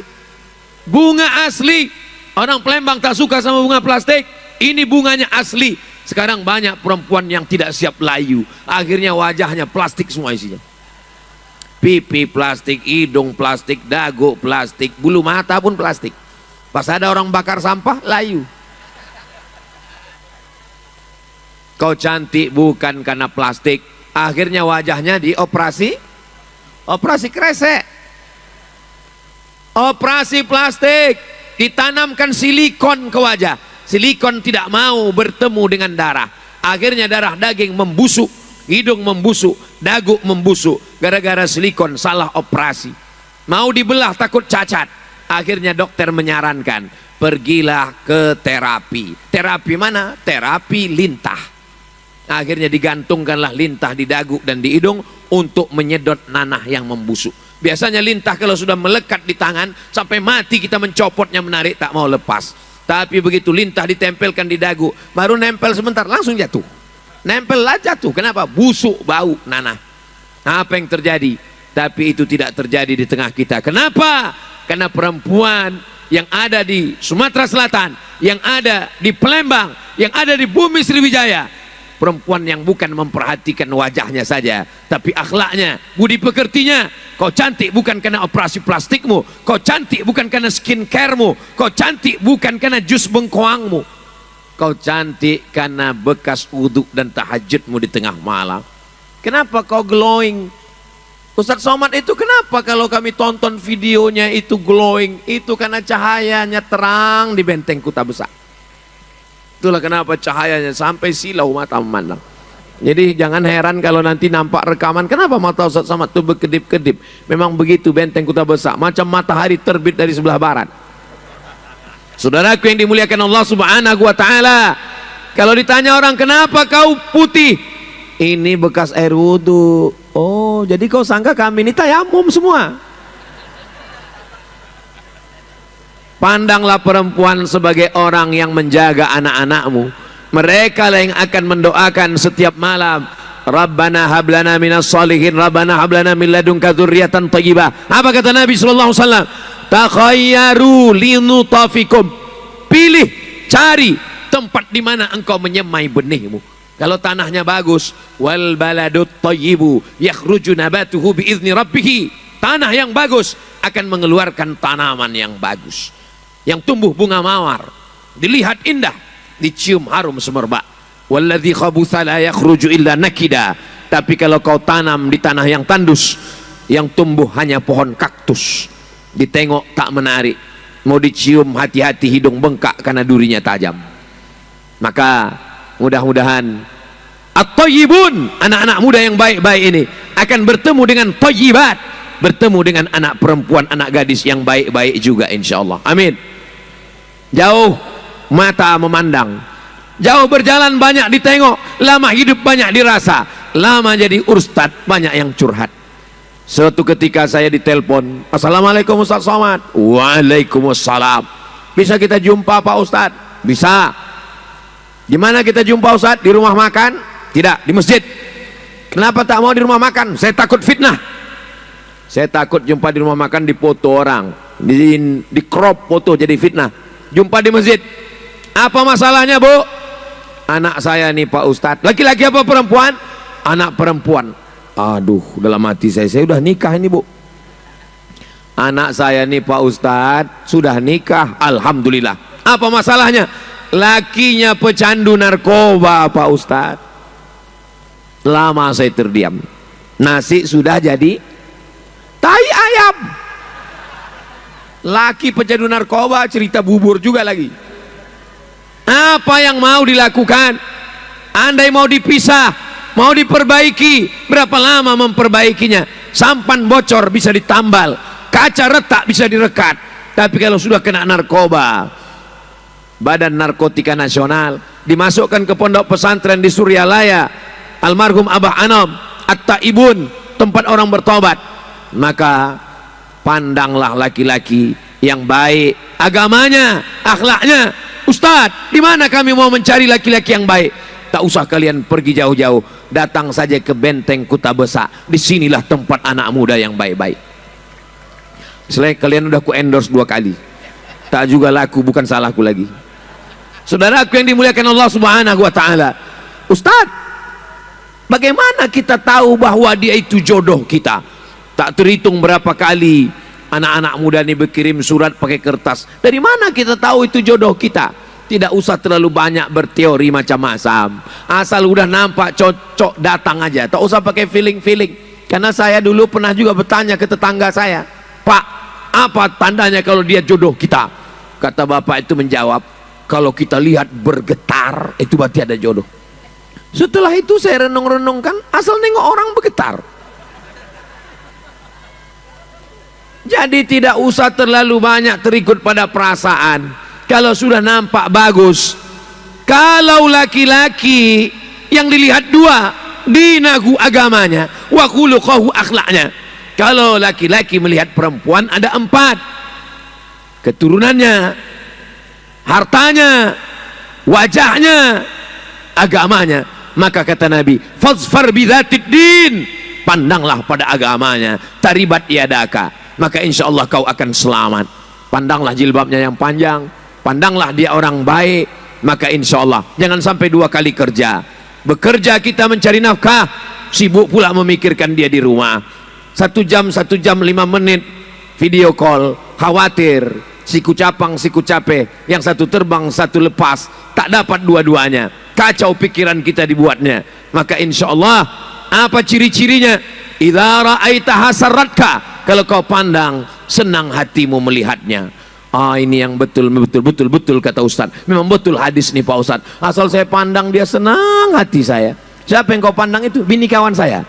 Bunga asli. Orang Palembang tak suka sama bunga plastik. Ini bunganya asli. Sekarang banyak perempuan yang tidak siap layu, akhirnya wajahnya plastik semua isinya. Pipi plastik, hidung plastik, dagu plastik, bulu mata pun plastik. Pas ada orang bakar sampah, layu. Kau cantik bukan karena plastik, akhirnya wajahnya dioperasi, operasi kresek, operasi plastik, ditanamkan silikon ke wajah. Silikon tidak mau bertemu dengan darah, akhirnya darah daging membusuk, hidung membusuk, dagu membusuk, gara-gara silikon salah operasi. Mau dibelah takut cacat, akhirnya dokter menyarankan pergilah ke terapi. Terapi mana? Terapi lintah. Akhirnya digantungkanlah lintah di dagu dan di hidung untuk menyedot nanah yang membusuk. Biasanya lintah kalau sudah melekat di tangan, sampai mati kita mencopotnya, menarik, tak mau lepas. Tapi begitu lintah ditempelkan di dagu, baru nempel sebentar langsung jatuh. Nempel lah jatuh. Kenapa? Busuk, bau, nanah. Apa yang terjadi? Tapi itu tidak terjadi di tengah kita. Kenapa? Karena perempuan yang ada di Sumatera Selatan, yang ada di Palembang, yang ada di bumi Sriwijaya, perempuan yang bukan memperhatikan wajahnya saja, tapi akhlaknya, budi pekertinya. Kau cantik bukan karena operasi plastikmu, kau cantik bukan karena skincaremu, kau cantik bukan karena jus bengkoangmu, kau cantik karena bekas wudhu dan tahajudmu di tengah malam. Kenapa kau glowing? Ustaz Somad itu kenapa kalau kami tonton videonya itu glowing? Itu karena cahayanya terang di benteng Kuta Besar. Itulah kenapa cahayanya sampai silau mata memandang. Jadi jangan heran kalau nanti nampak rekaman, kenapa mata Ustaz Somad itu berkedip-kedip. Memang begitu benteng Kuta Besar, macam matahari terbit dari sebelah barat. Saudaraku yang dimuliakan Allah Subhanahu wa taala, kalau ditanya orang kenapa kau putih, ini bekas air wudhu. Oh, jadi kau sangka kami ini tayamum semua. Pandanglah perempuan sebagai orang yang menjaga anak-anakmu. Mereka lah yang akan mendoakan setiap malam, Rabbana hablana minas solihin, Rabbana hablana min ladunka dzurriatan thayyibah. Apa kata Nabi sallallahu alaihi wasallam? Takhayyaru linutafikum. Pilih, cari tempat di mana engkau menyemai benihmu. Kalau tanahnya bagus, wal baladut thayyibu yakhruju nabatuhu biizni rabbih. Tanah yang bagus akan mengeluarkan tanaman yang bagus. Yang tumbuh bunga mawar, dilihat indah, dicium harum semerbak. Walladzi khabutha la yakhruju illa nakida. Tapi kalau kau tanam di tanah yang tandus, yang tumbuh hanya pohon kaktus, ditengok tak menarik, mau dicium hati-hati hidung bengkak karena durinya tajam. Maka mudah-mudahan at-thayyibun, anak-anak muda yang baik-baik ini, akan bertemu dengan thayyibat, bertemu dengan anak perempuan, anak gadis yang baik-baik juga insyaallah. Amin. Jauh mata memandang, jauh berjalan banyak ditengok, lama hidup banyak dirasa, lama jadi ustad banyak yang curhat. Suatu ketika saya ditelepon, assalamualaikum Ustaz Somad. Waalaikumsalam. Bisa kita jumpa Pak Ustad? Bisa. Di mana kita jumpa Ustad? Di rumah makan? Tidak, di masjid. Kenapa tak mau di rumah makan? Saya takut fitnah. Saya takut jumpa di rumah makan dipoto orang, di crop foto jadi fitnah. Jumpa di masjid. Apa masalahnya Bu? Anak saya nih Pak Ustadz. Laki-laki apa perempuan? Anak perempuan. Aduh, dalam hati saya udah nikah ini Bu. Anak saya nih Pak Ustadz sudah nikah, alhamdulillah. Apa masalahnya? Lakinya pecandu narkoba Pak Ustadz. Lama saya terdiam. Nasi sudah jadi tai ayam. Laki pecandu narkoba, cerita bubur juga lagi. Apa yang mau dilakukan? Andai mau dipisah, mau diperbaiki, berapa lama memperbaikinya? Sampan bocor bisa ditambal, kaca retak bisa direkat. Tapi kalau sudah kena narkoba, Badan Narkotika Nasional, dimasukkan ke pondok pesantren di Suryalaya, almarhum Abah Anom, At-Taibun, tempat orang bertobat, maka pandanglah laki-laki yang baik, agamanya, akhlaknya. Ustadz, di mana kami mau mencari laki-laki yang baik? Tak usah kalian pergi jauh-jauh, datang saja ke Benteng Kuta Besak. Disinilah tempat anak muda yang baik-baik. Selain kalian udah ku endorse 2 kali, tak juga laku, bukan salahku lagi. Saudaraku yang dimuliakan Allah Subhanahu wa Ta'ala, Ustadz, bagaimana kita tahu bahwa dia itu jodoh kita? Tak terhitung berapa kali anak-anak muda ini berkirim surat pakai kertas. Dari mana kita tahu itu jodoh kita? Tidak usah terlalu banyak berteori macam-macam. Asal udah nampak cocok, datang aja. Tak usah pakai feeling-feeling. Karena saya dulu pernah juga bertanya ke tetangga saya, Pak, apa tandanya kalau dia jodoh kita? Kata bapak itu menjawab, kalau kita lihat bergetar, itu berarti ada jodoh. Setelah itu saya renung-renungkan, asal nengok orang bergetar. Jadi tidak usah terlalu banyak terikut pada perasaan. Kalau sudah nampak bagus. Kalau laki-laki yang dilihat 2, dinagu agamanya, wa khuluquhu akhlaknya. Kalau laki-laki melihat perempuan ada 4, keturunannya, hartanya, wajahnya, agamanya. Maka kata Nabi, fazfar bidzatid din, pandanglah pada agamanya, taribat yadaka, maka insya Allah kau akan selamat. Pandanglah jilbabnya yang panjang, pandanglah dia orang baik, maka insya Allah jangan sampai 2 kali kerja. Bekerja kita mencari nafkah, sibuk pula memikirkan dia di rumah. 1 jam 5 menit video call, khawatir siku capang siku capek, yang satu terbang satu lepas, tak dapat dua-duanya, kacau pikiran kita dibuatnya. Maka insya Allah apa ciri-cirinya? Idza ra'aita hasaratka, kalau kau pandang senang hatimu melihatnya. Ini yang betul kata Ustaz. Memang betul hadis nih Pak Ustaz. Asal saya pandang dia senang hati saya. Siapa yang kau pandang itu? Bini kawan saya.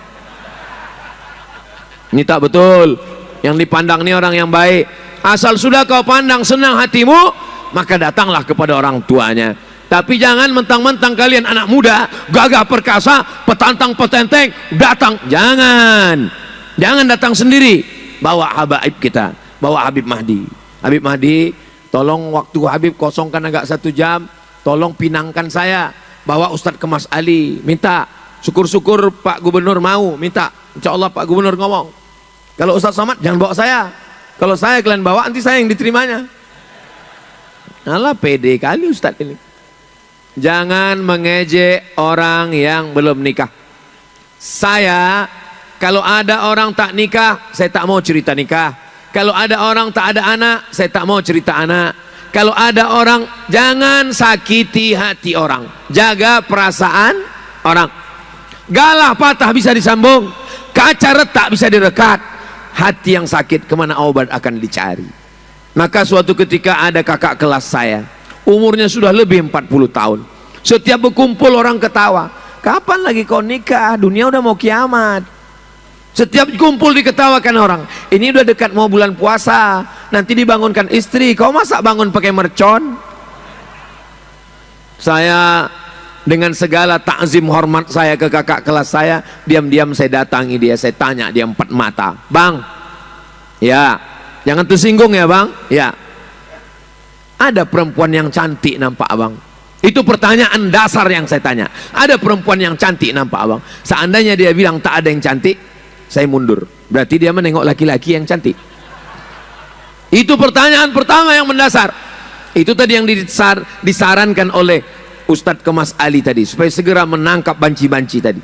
Ini tak betul. Yang dipandang ini orang yang baik. Asal sudah kau pandang senang hatimu, maka datanglah kepada orang tuanya. Tapi jangan mentang-mentang kalian anak muda, gagah perkasa, petantang petenteng, datang. Jangan datang sendiri. Bawa habaib kita, bawa Habib Mahdi. Habib Mahdi, tolong waktu Habib kosongkan agak 1 jam, tolong pinangkan saya. Bawa Ustadz ke Mas Ali, minta. Syukur-syukur Pak Gubernur mau, minta. Insya Allah Pak Gubernur ngomong. Kalau Ustadz Somad jangan bawa saya. Kalau saya kalian bawa, nanti saya yang diterimanya. Alah pede kali Ustadz ini. Jangan mengejek orang yang belum nikah. Saya, kalau ada orang tak nikah, saya tak mau cerita nikah. Kalau ada orang tak ada anak, saya tak mau cerita anak. Kalau ada orang, jangan sakiti hati orang. Jaga perasaan orang. Galah patah bisa disambung, kaca retak bisa direkat. Hati yang sakit kemana obat akan dicari. Maka suatu ketika ada kakak kelas saya, umurnya sudah lebih 40 tahun. Setiap berkumpul orang ketawa, kapan lagi kau nikah? Dunia udah mau kiamat. Setiap kumpul diketawakan orang. Ini udah dekat mau bulan puasa, nanti dibangunkan istri, kau masa bangun pakai mercon? Saya dengan segala takzim hormat saya ke kakak kelas saya, diam-diam saya datangi dia, saya tanya dia empat mata, "Bang, ya, jangan tersinggung ya bang, ya, ada perempuan yang cantik nampak abang?" Itu pertanyaan dasar yang saya tanya. Ada perempuan yang cantik nampak abang? Seandainya dia bilang tak ada yang cantik, saya mundur. Berarti dia menengok laki-laki yang cantik. Itu pertanyaan pertama yang mendasar. Itu tadi yang disarankan oleh Ustadz Kemas Ali tadi, supaya segera menangkap banci-banci tadi.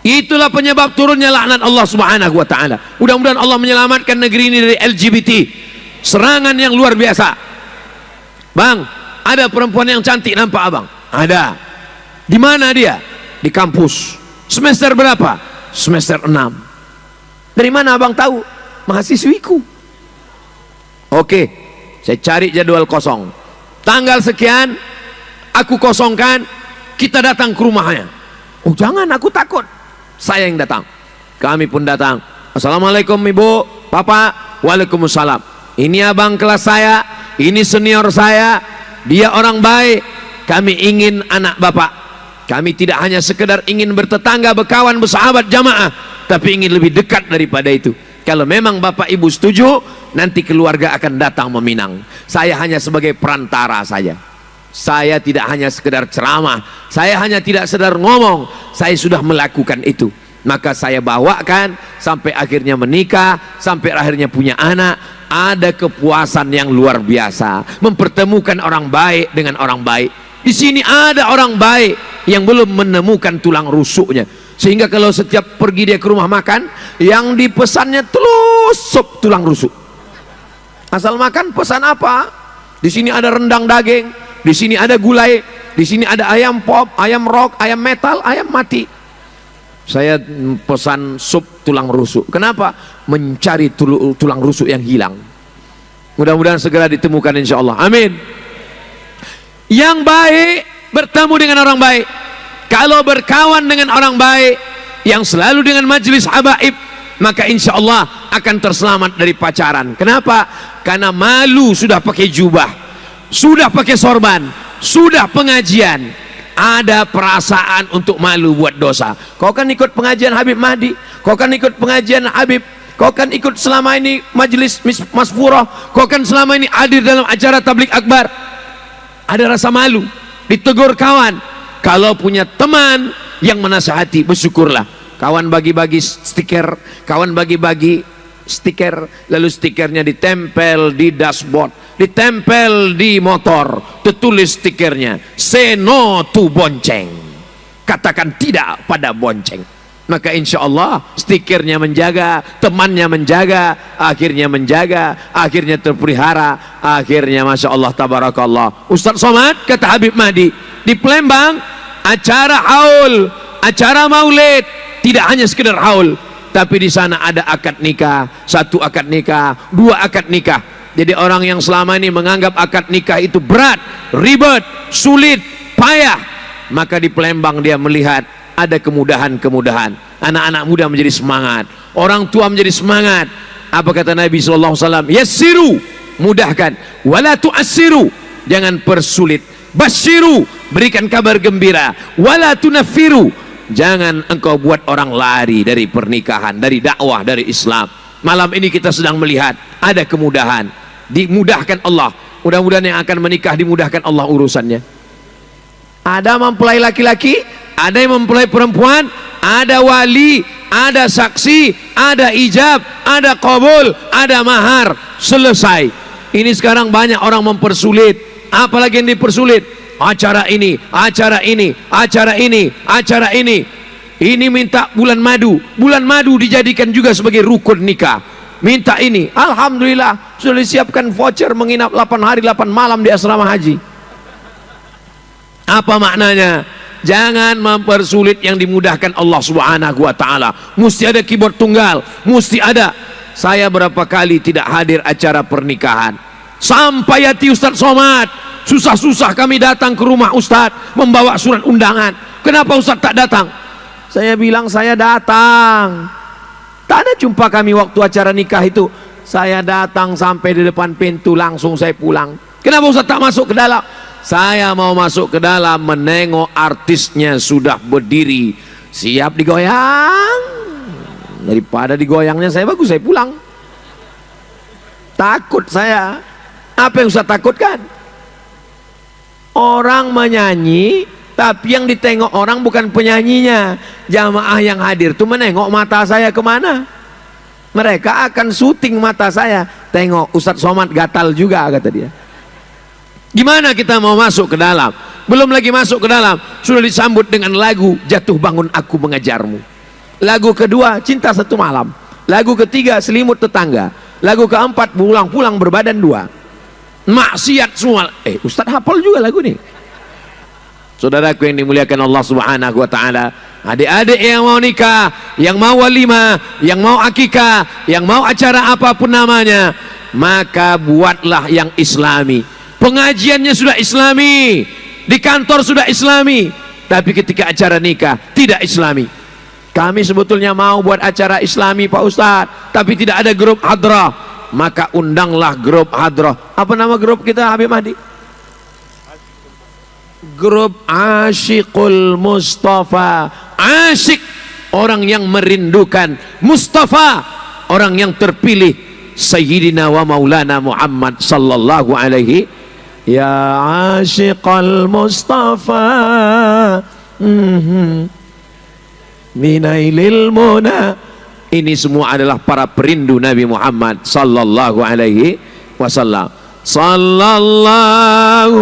Itulah penyebab turunnya laknat Allah Subhanahu wa taala. Mudah-mudahan Allah menyelamatkan negeri ini dari LGBT, serangan yang luar biasa. Bang, ada perempuan yang cantik nampak abang? Ada. Di mana dia? Di kampus. Semester berapa? Semester 6. Dari mana abang tahu? Mahasiswiku. Oke, saya cari jadwal kosong. Tanggal sekian aku kosongkan, kita datang ke rumahnya. Oh jangan, aku takut. Saya yang datang. Kami pun datang. Assalamualaikum ibu, bapak. Waalaikumsalam. Ini abang kelas saya, ini senior saya, dia orang baik. Kami ingin anak bapak. Kami tidak hanya sekedar ingin bertetangga, berkawan, bersahabat, jamaah, tapi ingin lebih dekat daripada itu. Kalau memang bapak ibu setuju, nanti keluarga akan datang meminang. Saya hanya sebagai perantara saja. Saya tidak hanya sekedar ceramah, saya hanya tidak sekedar ngomong, saya sudah melakukan itu. Maka saya bawakan sampai akhirnya menikah, sampai akhirnya punya anak. Ada kepuasan yang luar biasa, mempertemukan orang baik dengan orang baik. Di sini ada orang baik yang belum menemukan tulang rusuknya, sehingga kalau setiap pergi dia ke rumah makan, yang dipesannya telusup tulang rusuk. Asal makan pesan apa? Di sini ada rendang daging, di sini ada gulai, di sini ada ayam pop, ayam rock, ayam metal, ayam mati. Saya pesan sup tulang rusuk. Kenapa? Mencari tulang rusuk yang hilang. Mudah-mudahan segera ditemukan insya Allah. Amin. Yang baik bertemu dengan orang baik. Kalau berkawan dengan orang baik yang selalu dengan majelis habaib, maka insya Allah akan terselamat dari pacaran. Kenapa? Karena malu sudah pakai jubah, sudah pakai sorban, sudah pengajian, ada perasaan untuk malu buat dosa. Kau kan ikut pengajian Habib Mahdi, kau kan ikut pengajian Habib, kau kan ikut selama ini majelis Masfurah, kau kan selama ini hadir dalam acara tablik akbar. Ada rasa malu, ditegur kawan. Kalau punya teman yang menasihati, bersyukurlah. Kawan bagi-bagi stiker, kawan bagi-bagi stiker, lalu stikernya ditempel di dashboard, ditempel di motor, tertulis stikernya, say no to bonceng, katakan tidak pada bonceng. Maka insya Allah stikernya menjaga, temannya menjaga, akhirnya terpelihara, akhirnya masya Allah tabarakallah. Ustaz Somad kata Habib Mahdi di Palembang, acara haul, acara maulid, tidak hanya sekedar haul, tapi di sana ada akad nikah, 1 akad nikah, 2 akad nikah. Jadi orang yang selama ini menganggap akad nikah itu berat, ribet, sulit, payah, maka di Palembang dia melihat ada kemudahan-kemudahan. Anak-anak muda menjadi semangat, orang tua menjadi semangat. Apa kata Nabi SAW? Yassiru, mudahkan, wala tu'assiru, jangan persulit. Basyiru, berikan kabar gembira, wala tunaffiru, jangan engkau buat orang lari dari pernikahan, dari dakwah, dari Islam. Malam ini kita sedang melihat ada kemudahan, dimudahkan Allah. Mudah-mudahan yang akan menikah dimudahkan Allah urusannya. Ada mempelai laki-laki, ada yang mempelai perempuan, ada wali, ada saksi, ada ijab, ada qabul, ada mahar, selesai. Ini sekarang banyak orang mempersulit. Apalagi yang dipersulit? Acara ini, acara ini, acara ini, acara ini. Ini minta bulan madu dijadikan juga sebagai rukun nikah. Minta ini, alhamdulillah sudah disiapkan voucher menginap 8 hari 8 malam di asrama haji. Apa maknanya? Jangan mempersulit yang dimudahkan Allah Subhanahu wa taala. Mesti ada keyboard tunggal, mesti ada. Saya berapa kali tidak hadir acara pernikahan. Sampai hati Ustaz Somad, susah-susah kami datang ke rumah Ustaz membawa surat undangan. Kenapa Ustaz tak datang? Saya bilang saya datang, Tak ada jumpa kami waktu acara nikah itu. Saya datang sampai di depan pintu, langsung saya pulang. Kenapa Ustaz tak masuk ke dalam? Saya mau masuk ke dalam, menengok artisnya sudah berdiri, siap digoyang. Daripada digoyangnya saya bagus, saya pulang. Takut saya. Apa yang Ustaz takutkan? Orang menyanyi, tapi yang ditengok orang bukan penyanyinya. Jamaah yang hadir itu menengok mata saya kemana. Mereka akan syuting mata saya. Tengok Ustadz Somad gatal juga, kata dia. Gimana kita mau masuk ke dalam? Belum lagi masuk ke dalam, sudah disambut dengan lagu Jatuh Bangun Aku Mengejarmu. Lagu kedua, Cinta Satu Malam. Lagu ketiga, Selimut Tetangga. Lagu keempat, Pulang-pulang Berbadan Dua. Maksiat semua. Ustadz hafal juga lagu nih. Saudaraku yang dimuliakan Allah Subhanahu wa taala, adik-adik yang mau nikah, yang mau walimah, yang mau akikah, yang mau acara apapun namanya, maka buatlah yang islami. Pengajiannya sudah islami, di kantor sudah islami, tapi ketika acara nikah tidak islami. Kami sebetulnya mau buat acara islami Pak Ustadz, tapi tidak ada grup hadrah. Maka undanglah grup hadrah. Apa nama grup kita, Habib Mahdi? Grup Asyikul Mustafa. Asyik, orang yang merindukan. Mustafa, orang yang terpilih. Sayyidina wa maulana Muhammad sallallahu alaihi. Ya Asyikul Mustafa, Minailil Muna. Ini semua adalah para perindu Nabi Muhammad sallallahu alaihi wasallam. Sallallahu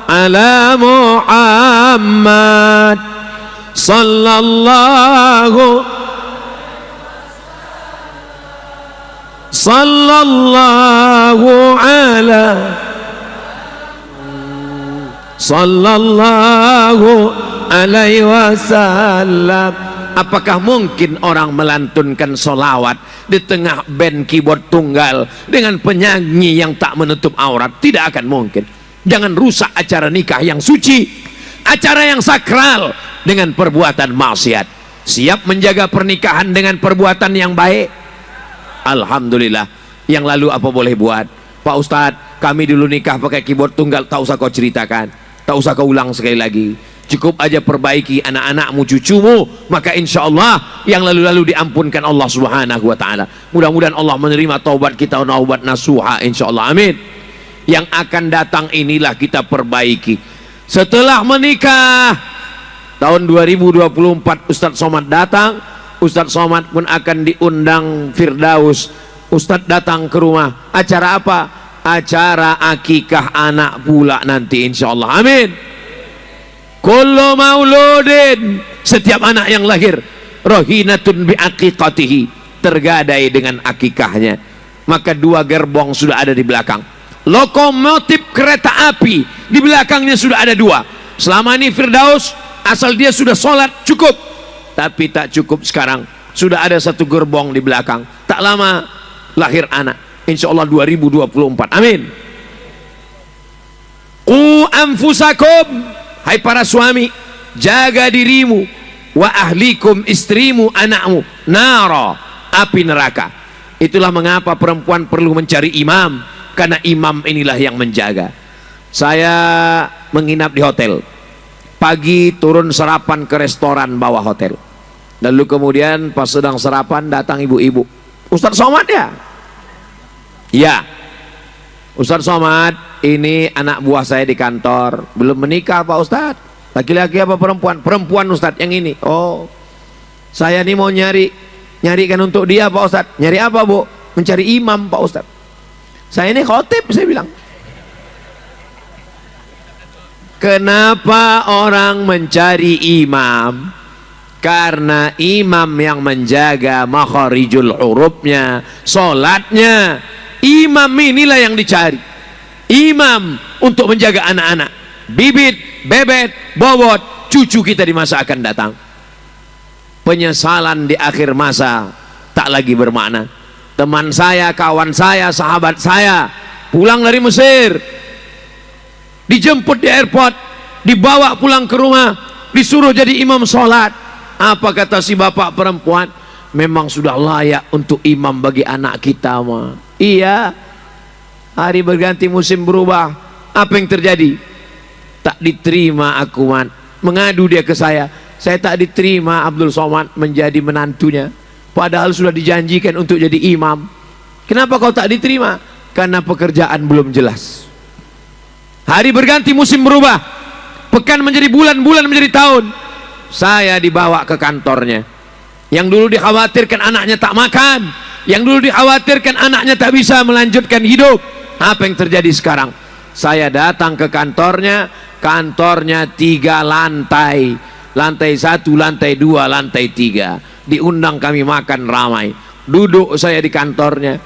ala Muhammad sallallahu ala sallallahu alaihi wasallam. Apakah mungkin orang melantunkan solawat di tengah band keyboard tunggal dengan penyanyi yang tak menutup aurat? Tidak akan mungkin. Jangan rusak acara nikah yang suci, acara yang sakral, dengan perbuatan maksiat. Siap menjaga pernikahan dengan perbuatan yang baik? Alhamdulillah. Yang lalu apa boleh buat? Pak Ustadz, kami dulu nikah pakai keyboard tunggal. Tak usah kau ceritakan, tak usah kau ulang sekali lagi. Cukup aja perbaiki anak-anakmu, cucumu, maka insya Allah yang lalu-lalu diampunkan Allah Subhanahu wa ta'ala. Mudah-mudahan Allah menerima taubat kita, taubat nasuha, insya Allah, amin. Yang akan datang inilah kita perbaiki. Setelah menikah tahun 2024 Ustadz Somad datang. Ustadz Somad pun akan diundang Firdaus. Ustadz datang ke rumah. Acara apa? Acara akikah anak pula nanti insya Allah, amin. Kullu mauludin, setiap anak yang lahir, rohinatun bi aqiqatihi, tergadai dengan akikahnya. Maka dua gerbong sudah ada di belakang. Lokomotif kereta api di belakangnya sudah ada dua. Selama ini Firdaus asal dia sudah sholat cukup, tapi tak cukup sekarang. Sudah ada satu gerbong di belakang. Tak lama lahir anak. Insya Allah 2024. Amin. Qu anfusakum, hai para suami, jaga dirimu, wa ahlikum, istrimu, anakmu, nara, api neraka. Itulah mengapa perempuan perlu mencari imam, karena imam inilah yang menjaga. Saya menginap di hotel. Pagi turun sarapan ke restoran bawah hotel. Lalu kemudian pas sedang sarapan datang ibu-ibu. Ustadz Somad ya? Ya. Ustadz Somad, ini anak buah saya di kantor, belum menikah Pak Ustadz. Laki-laki apa perempuan? Perempuan Ustadz, yang ini. Oh, saya ini mau nyarikan untuk dia Pak Ustadz. Nyari apa Bu? Mencari imam Pak Ustadz. Saya ini khotib, saya bilang. Kenapa orang mencari imam? Karena imam yang menjaga makharijul hurufnya, sholatnya. Imam inilah yang dicari. Imam untuk menjaga anak-anak, bibit, bebet, bobot, cucu kita di masa akan datang. Penyesalan di akhir masa tak lagi bermakna. Teman saya, kawan saya, sahabat saya pulang dari Mesir, dijemput di airport, dibawa pulang ke rumah, disuruh jadi imam sholat. Apa kata si bapak perempuan? memang sudah layak untuk imam bagi anak kita mah. Iya, hari berganti musim berubah, apa yang terjadi? Tak diterima aku man. Mengadu dia ke saya tak diterima Abdul Somad menjadi menantunya, padahal sudah dijanjikan untuk jadi imam. Kenapa kau tak diterima? Karena pekerjaan belum jelas. Hari berganti musim berubah, pekan menjadi bulan, bulan menjadi tahun. Saya dibawa ke kantornya. Yang dulu dikhawatirkan anaknya tak makan, yang dulu dikhawatirkan anaknya tak bisa melanjutkan hidup, apa yang terjadi sekarang? Saya datang ke kantornya, kantornya 3 lantai, lantai 1, lantai 2, lantai 3. Diundang kami makan ramai. Duduk saya di kantornya,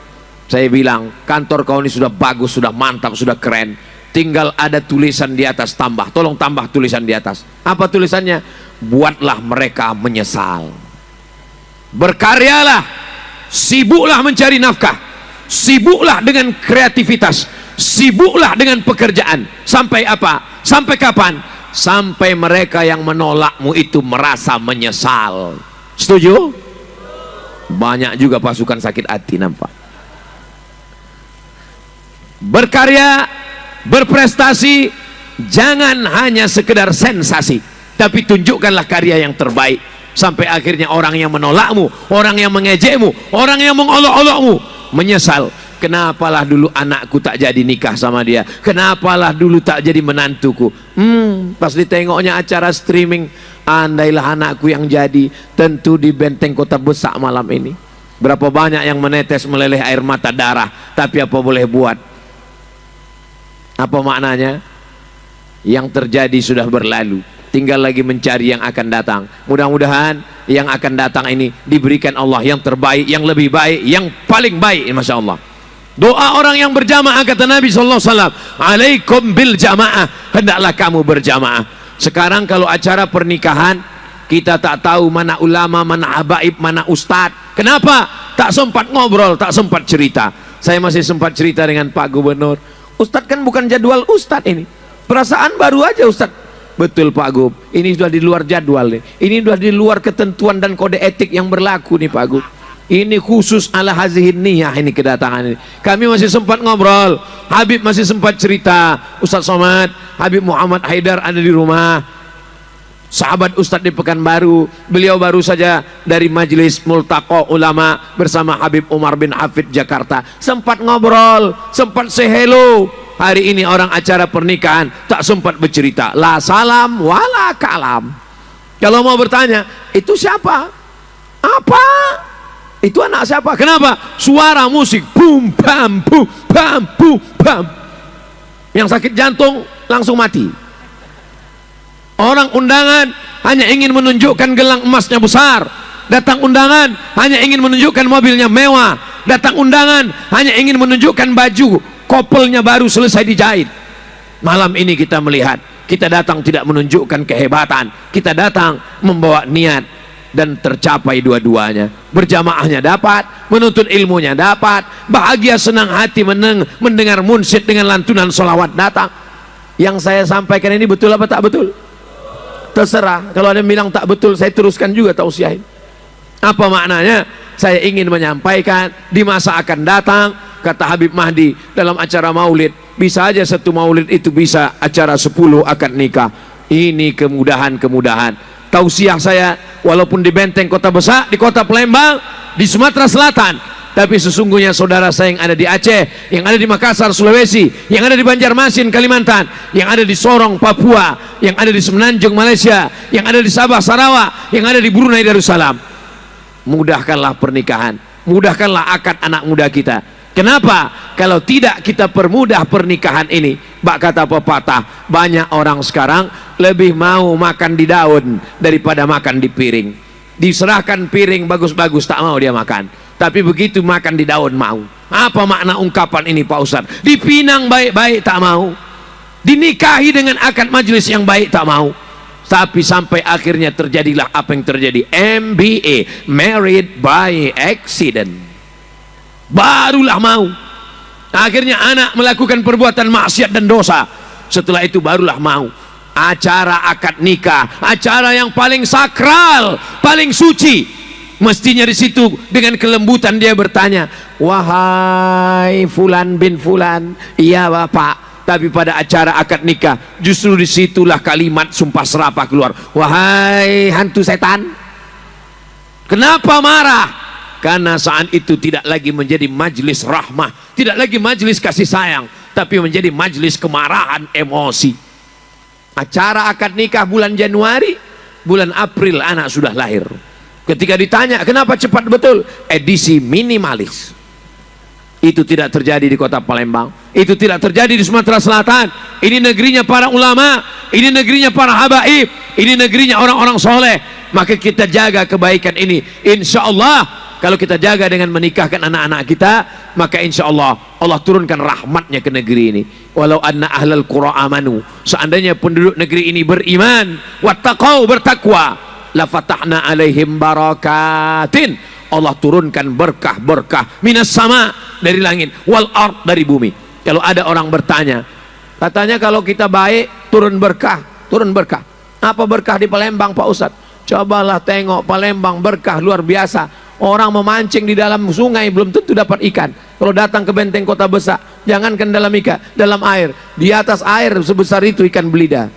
saya bilang, kantor kau ini sudah bagus, sudah mantap, sudah keren, tinggal ada tulisan di atas, tambah, tolong tambah tulisan di atas. Apa tulisannya? Buatlah mereka menyesal. Berkaryalah, sibuklah mencari nafkah, sibuklah dengan kreativitas, sibuklah dengan pekerjaan. Sampai apa? Sampai kapan? Sampai mereka yang menolakmu itu merasa menyesal. Setuju? Banyak juga pasukan sakit hati, nampak. Berkarya, berprestasi, jangan hanya sekedar sensasi, tapi tunjukkanlah karya yang terbaik, sampai akhirnya orang yang menolakmu, orang yang mengejekmu, orang yang mengolok-olokmu menyesal. Kenapalah dulu anakku tak jadi nikah sama dia, kenapalah dulu tak jadi menantuku. Pas ditengoknya acara streaming, andailah anakku yang jadi, tentu di benteng Kota Besak malam ini. Berapa banyak yang menetes meleleh air mata darah, tapi apa boleh buat? Apa maknanya? Yang terjadi sudah berlalu, tinggal lagi mencari yang akan datang. Mudah-mudahan yang akan datang ini diberikan Allah yang terbaik, yang lebih baik, yang paling baik. Masya Allah. Doa orang yang berjamaah, kata Nabi SAW, alaikum bil jamaah, hendaklah kamu berjamaah. Sekarang kalau acara pernikahan, kita tak tahu mana ulama, mana habaib, mana ustadz. Kenapa? Tak sempat ngobrol, tak sempat cerita. Saya masih sempat cerita dengan Pak Gubernur, ustadz kan bukan jadwal ustadz ini, perasaan baru aja ustadz. Betul Pak Gub, ini sudah di luar jadwal nih. Ini sudah di luar ketentuan dan kode etik yang berlaku nih Pak Gub. Ini khusus ala hazihin niyah ini kedatangan ini. Kami masih sempat ngobrol, Habib masih sempat cerita, Ustadz Somad, Habib Muhammad Haidar ada di rumah, sahabat Ustadz di Pekanbaru, beliau baru saja dari majelis Multaqo Ulama bersama Habib Umar bin Hafid Jakarta. Sempat ngobrol, sempat say hello. Hari ini orang acara pernikahan tak sempat bercerita, la salam wala kalam. Kalau mau bertanya, itu siapa? Apa? Itu anak siapa? Kenapa? Suara musik, bum bam bum bam bum bam. Yang sakit jantung langsung mati. Orang undangan hanya ingin menunjukkan gelang emasnya besar. Datang undangan hanya ingin menunjukkan mobilnya mewah. Datang undangan hanya ingin menunjukkan baju kopelnya baru selesai dijahit. Malam ini kita melihat, kita datang tidak menunjukkan kehebatan, kita datang membawa niat, dan tercapai dua-duanya. Berjamaahnya dapat, menuntut ilmunya dapat, bahagia senang hati mendengar munsyid dengan lantunan sholawat datang. Yang saya sampaikan ini betul apa tak betul? Terserah. Kalau ada yang bilang tak betul, saya teruskan juga tausiahin. Apa maknanya? Saya ingin menyampaikan di masa akan datang, kata Habib Mahdi dalam acara maulid, bisa aja satu maulid itu bisa acara 10 akad nikah. Ini kemudahan-kemudahan. Tausiah saya, walaupun di benteng Kota Besak, di Kota Palembang, di Sumatera Selatan, tapi sesungguhnya saudara saya yang ada di Aceh, yang ada di Makassar, Sulawesi, yang ada di Banjarmasin, Kalimantan, yang ada di Sorong, Papua, yang ada di Semenanjung, Malaysia, yang ada di Sabah, Sarawak, yang ada di Brunei Darussalam, mudahkanlah pernikahan, mudahkanlah akad anak muda kita. Kenapa? Kalau tidak kita permudah pernikahan ini, bak kata pepatah, banyak orang sekarang lebih mau makan di daun daripada makan di piring. Diserahkan piring bagus-bagus tak mau dia makan, tapi begitu makan di daun mau. Apa makna ungkapan ini Pak Ustadz? Dipinang baik-baik tak mau, dinikahi dengan akad majelis yang baik tak mau, tapi sampai akhirnya terjadilah apa yang terjadi. MBA, married by accident, barulah mau. Akhirnya anak melakukan perbuatan maksiat dan dosa, setelah itu barulah mau. Acara akad nikah, acara yang paling sakral, paling suci, Mestinya di situ dengan kelembutan dia bertanya, wahai fulan bin fulan. Iya bapak. Tapi pada acara akad nikah justru disitulah kalimat sumpah serapah keluar, wahai hantu setan. Kenapa marah? Karena saat itu tidak lagi menjadi majelis rahmah, tidak lagi majelis kasih sayang, tapi menjadi majelis kemarahan, emosi. Acara akad nikah bulan Januari, bulan April anak sudah lahir. Ketika ditanya kenapa cepat betul, edisi minimalis. Itu tidak terjadi di kota Palembang, itu tidak terjadi di Sumatera Selatan. Ini negerinya para ulama, ini negerinya para habaib, ini negerinya orang-orang soleh. Maka kita jaga kebaikan ini. Insya Allah kalau kita jaga dengan menikahkan anak-anak kita, maka insya Allah Allah turunkan rahmatnya ke negeri ini. Walau anna ahlal qura amanu, seandainya penduduk negeri ini beriman, wattaqau, bertakwa, la fatahna alaihim barakatin, Allah turunkan berkah-berkah minas sama, dari langit, wal ard, dari bumi. Kalau ada orang bertanya, katanya kalau kita baik turun berkah, turun berkah. Apa berkah di Palembang Pak Ustadz? Cobalah tengok Palembang, berkah luar biasa. Orang memancing di dalam sungai belum tentu dapat ikan. Kalau datang ke benteng kota besar, jangankan dalam ikan, dalam air, di atas air sebesar itu ikan belida.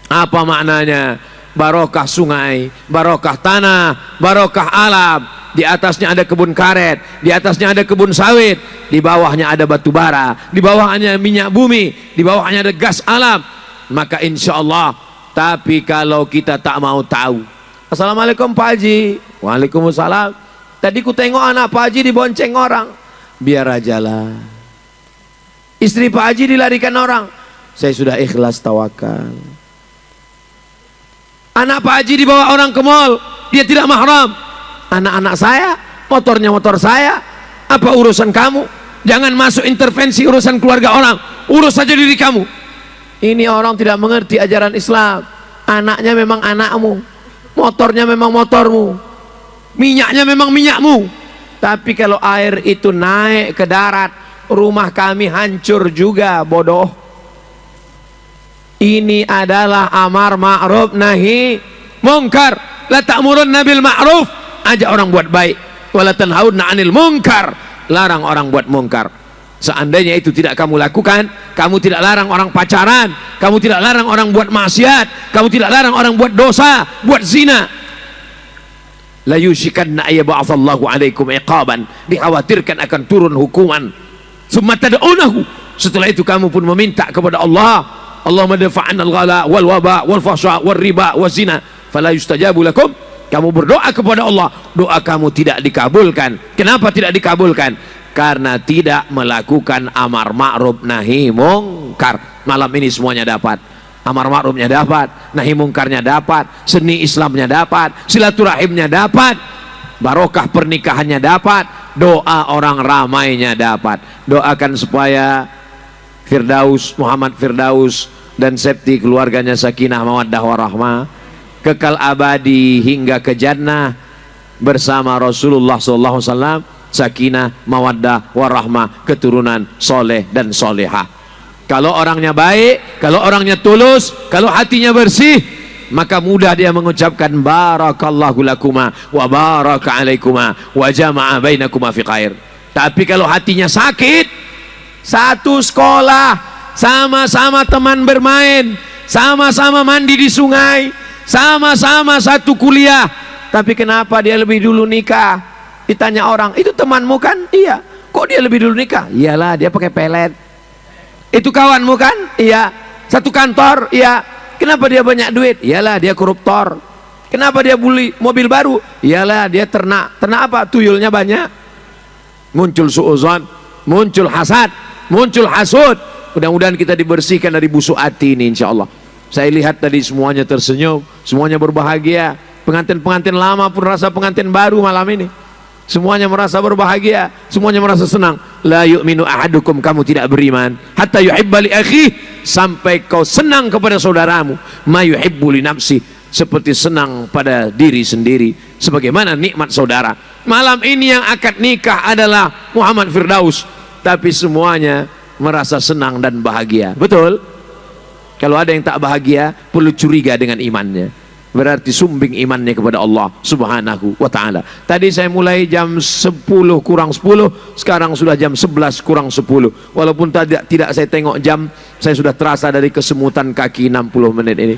Apa maknanya? Barokah sungai, barokah tanah, barokah alam. Di atasnya ada kebun karet, di atasnya ada kebun sawit, di bawahnya ada batu bara, di bawahnya minyak bumi, di bawahnya ada gas alam. Maka insya Allah. Tapi kalau kita tak mau tahu, assalamualaikum Pak Haji. Waalaikumsalam. Tadi ku tengok anak Pak Haji dibonceng orang. Biar aja lah. Istri Pak Haji dilarikan orang. Saya sudah ikhlas tawakal. Anak Pak Haji dibawa orang ke mall, dia tidak mahram. Anak-anak saya, motornya motor saya. Apa urusan kamu? Jangan masuk intervensi urusan keluarga orang. Urus saja diri kamu. Ini orang tidak mengerti ajaran Islam. Anaknya memang anakmu, motornya memang motormu, minyaknya memang minyakmu. Tapi kalau air itu naik ke darat, rumah kami hancur juga, bodoh. Ini adalah amar ma'ruf nahi mungkar. La ta'murunna bil ma'ruf, ajak orang buat baik. Wa la tanhauna 'anil munkar, larang orang buat mungkar. Seandainya itu tidak kamu lakukan, kamu tidak larang orang pacaran, kamu tidak larang orang buat maksiat, kamu tidak larang orang buat dosa, buat zina. La yushikanna ayyab'atsallahu 'alaikum iqaban, dikhawatirkan akan turun hukuman. Summa tad'unahu, setelah itu kamu pun meminta kepada Allah, Allahumma dafa'anna al-ghala wal waba wal fahsya wal riba wal zina fala yustajabu lakum. Kamu berdoa kepada Allah, doa kamu tidak dikabulkan. Kenapa tidak dikabulkan? Karena tidak melakukan amar ma'ruf nahi mungkar. Malam ini semuanya dapat. Amar ma'rufnya dapat, nahi mungkarnya dapat, seni Islamnya dapat, silaturahimnya dapat, barokah pernikahannya dapat, doa orang ramainya dapat. Doakan supaya Firdaus, Muhammad Firdaus dan Septi keluarganya sakinah mawaddah warahmah, kekal abadi hingga ke jannah bersama Rasulullah SAW, sakinah mawaddah warahmah, keturunan soleh dan solehah. Kalau orangnya baik, kalau orangnya tulus, kalau hatinya bersih, maka mudah dia mengucapkan barakallahu lakuma wa baraka alaikuma wa jama'a bainakuma fi khair. Tapi kalau hatinya sakit, satu sekolah, sama-sama teman bermain, sama-sama mandi di sungai, sama-sama satu kuliah, tapi kenapa dia lebih dulu nikah? Ditanya orang, itu temanmu kan? Iya. Kok dia lebih dulu nikah? Iyalah, dia pakai pelet. Itu kawanmu kan? Iya. Satu kantor? Iya. Kenapa dia banyak duit? Iyalah, dia koruptor. Kenapa dia beli mobil baru? Iyalah, dia ternak. Ternak apa? Tuyulnya banyak. Muncul suuzon, muncul hasad, muncul hasud. Mudah-mudahan kita dibersihkan dari busuk hati ini, insya Allah. Saya lihat tadi semuanya tersenyum, semuanya berbahagia. Pengantin-pengantin lama pun rasa pengantin baru malam ini. Semuanya merasa berbahagia, semuanya merasa senang. La yu'minu ahadukum, kamu tidak beriman hatta yuhibba li akhihi, sampai kau senang kepada saudaramu ma yuhibbu li nafsi, seperti senang pada diri sendiri, sebagaimana nikmat saudara. Malam ini yang akad nikah adalah Muhammad Firdaus, tapi semuanya merasa senang dan bahagia. Betul? Kalau ada yang tak bahagia, perlu curiga dengan imannya. berarti sumbing imannya kepada Allah Subhanahu wa ta'ala. Tadi saya mulai jam 10 kurang 10, sekarang sudah jam 11 kurang 10. Walaupun tidak saya tengok jam, saya sudah terasa dari kesemutan kaki 60 menit ini.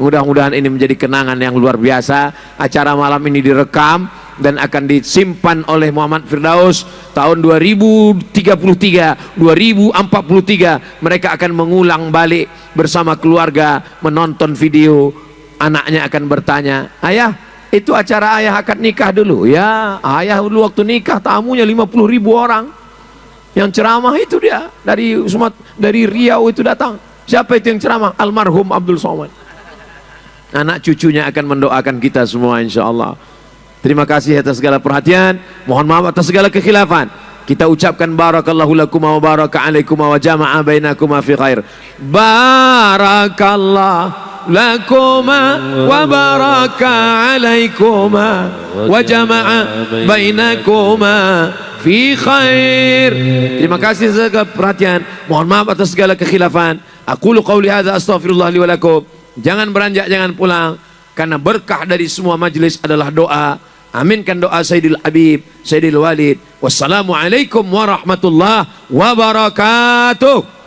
Mudah-mudahan ini menjadi kenangan yang luar biasa. Acara malam ini direkam dan akan disimpan oleh Muhammad Firdaus tahun 2033, 2043. Mereka akan mengulang balik bersama keluarga menonton video. Anaknya akan bertanya, ayah, itu acara ayah akad nikah dulu. Ya, ayah dulu waktu nikah tamunya 50.000 orang. Yang ceramah itu dia dari Riau itu datang. Siapa itu yang ceramah? Almarhum Abdul Somad. Anak cucunya akan mendoakan kita semua insyaallah. Terima kasih atas segala perhatian. Mohon maaf atas segala kekhilafan. Kita ucapkan barakallahu lakum wa baraka alaikum wa jama'a bainakuma fi khair. Barakallahu lakum wa baraka alaikum wa jama'a bainakuma fi khair. Terima kasih atas segala perhatian. Mohon maaf atas segala kekhilafan. Aqulu qauli hadza astaghfirullah li wa lakum. Jangan beranjak, jangan pulang, karena berkah dari semua majlis adalah doa. Aminkan doa Sayyidil Habib, Sayyidil Walid. Wassalamualaikum warahmatullahi wabarakatuh.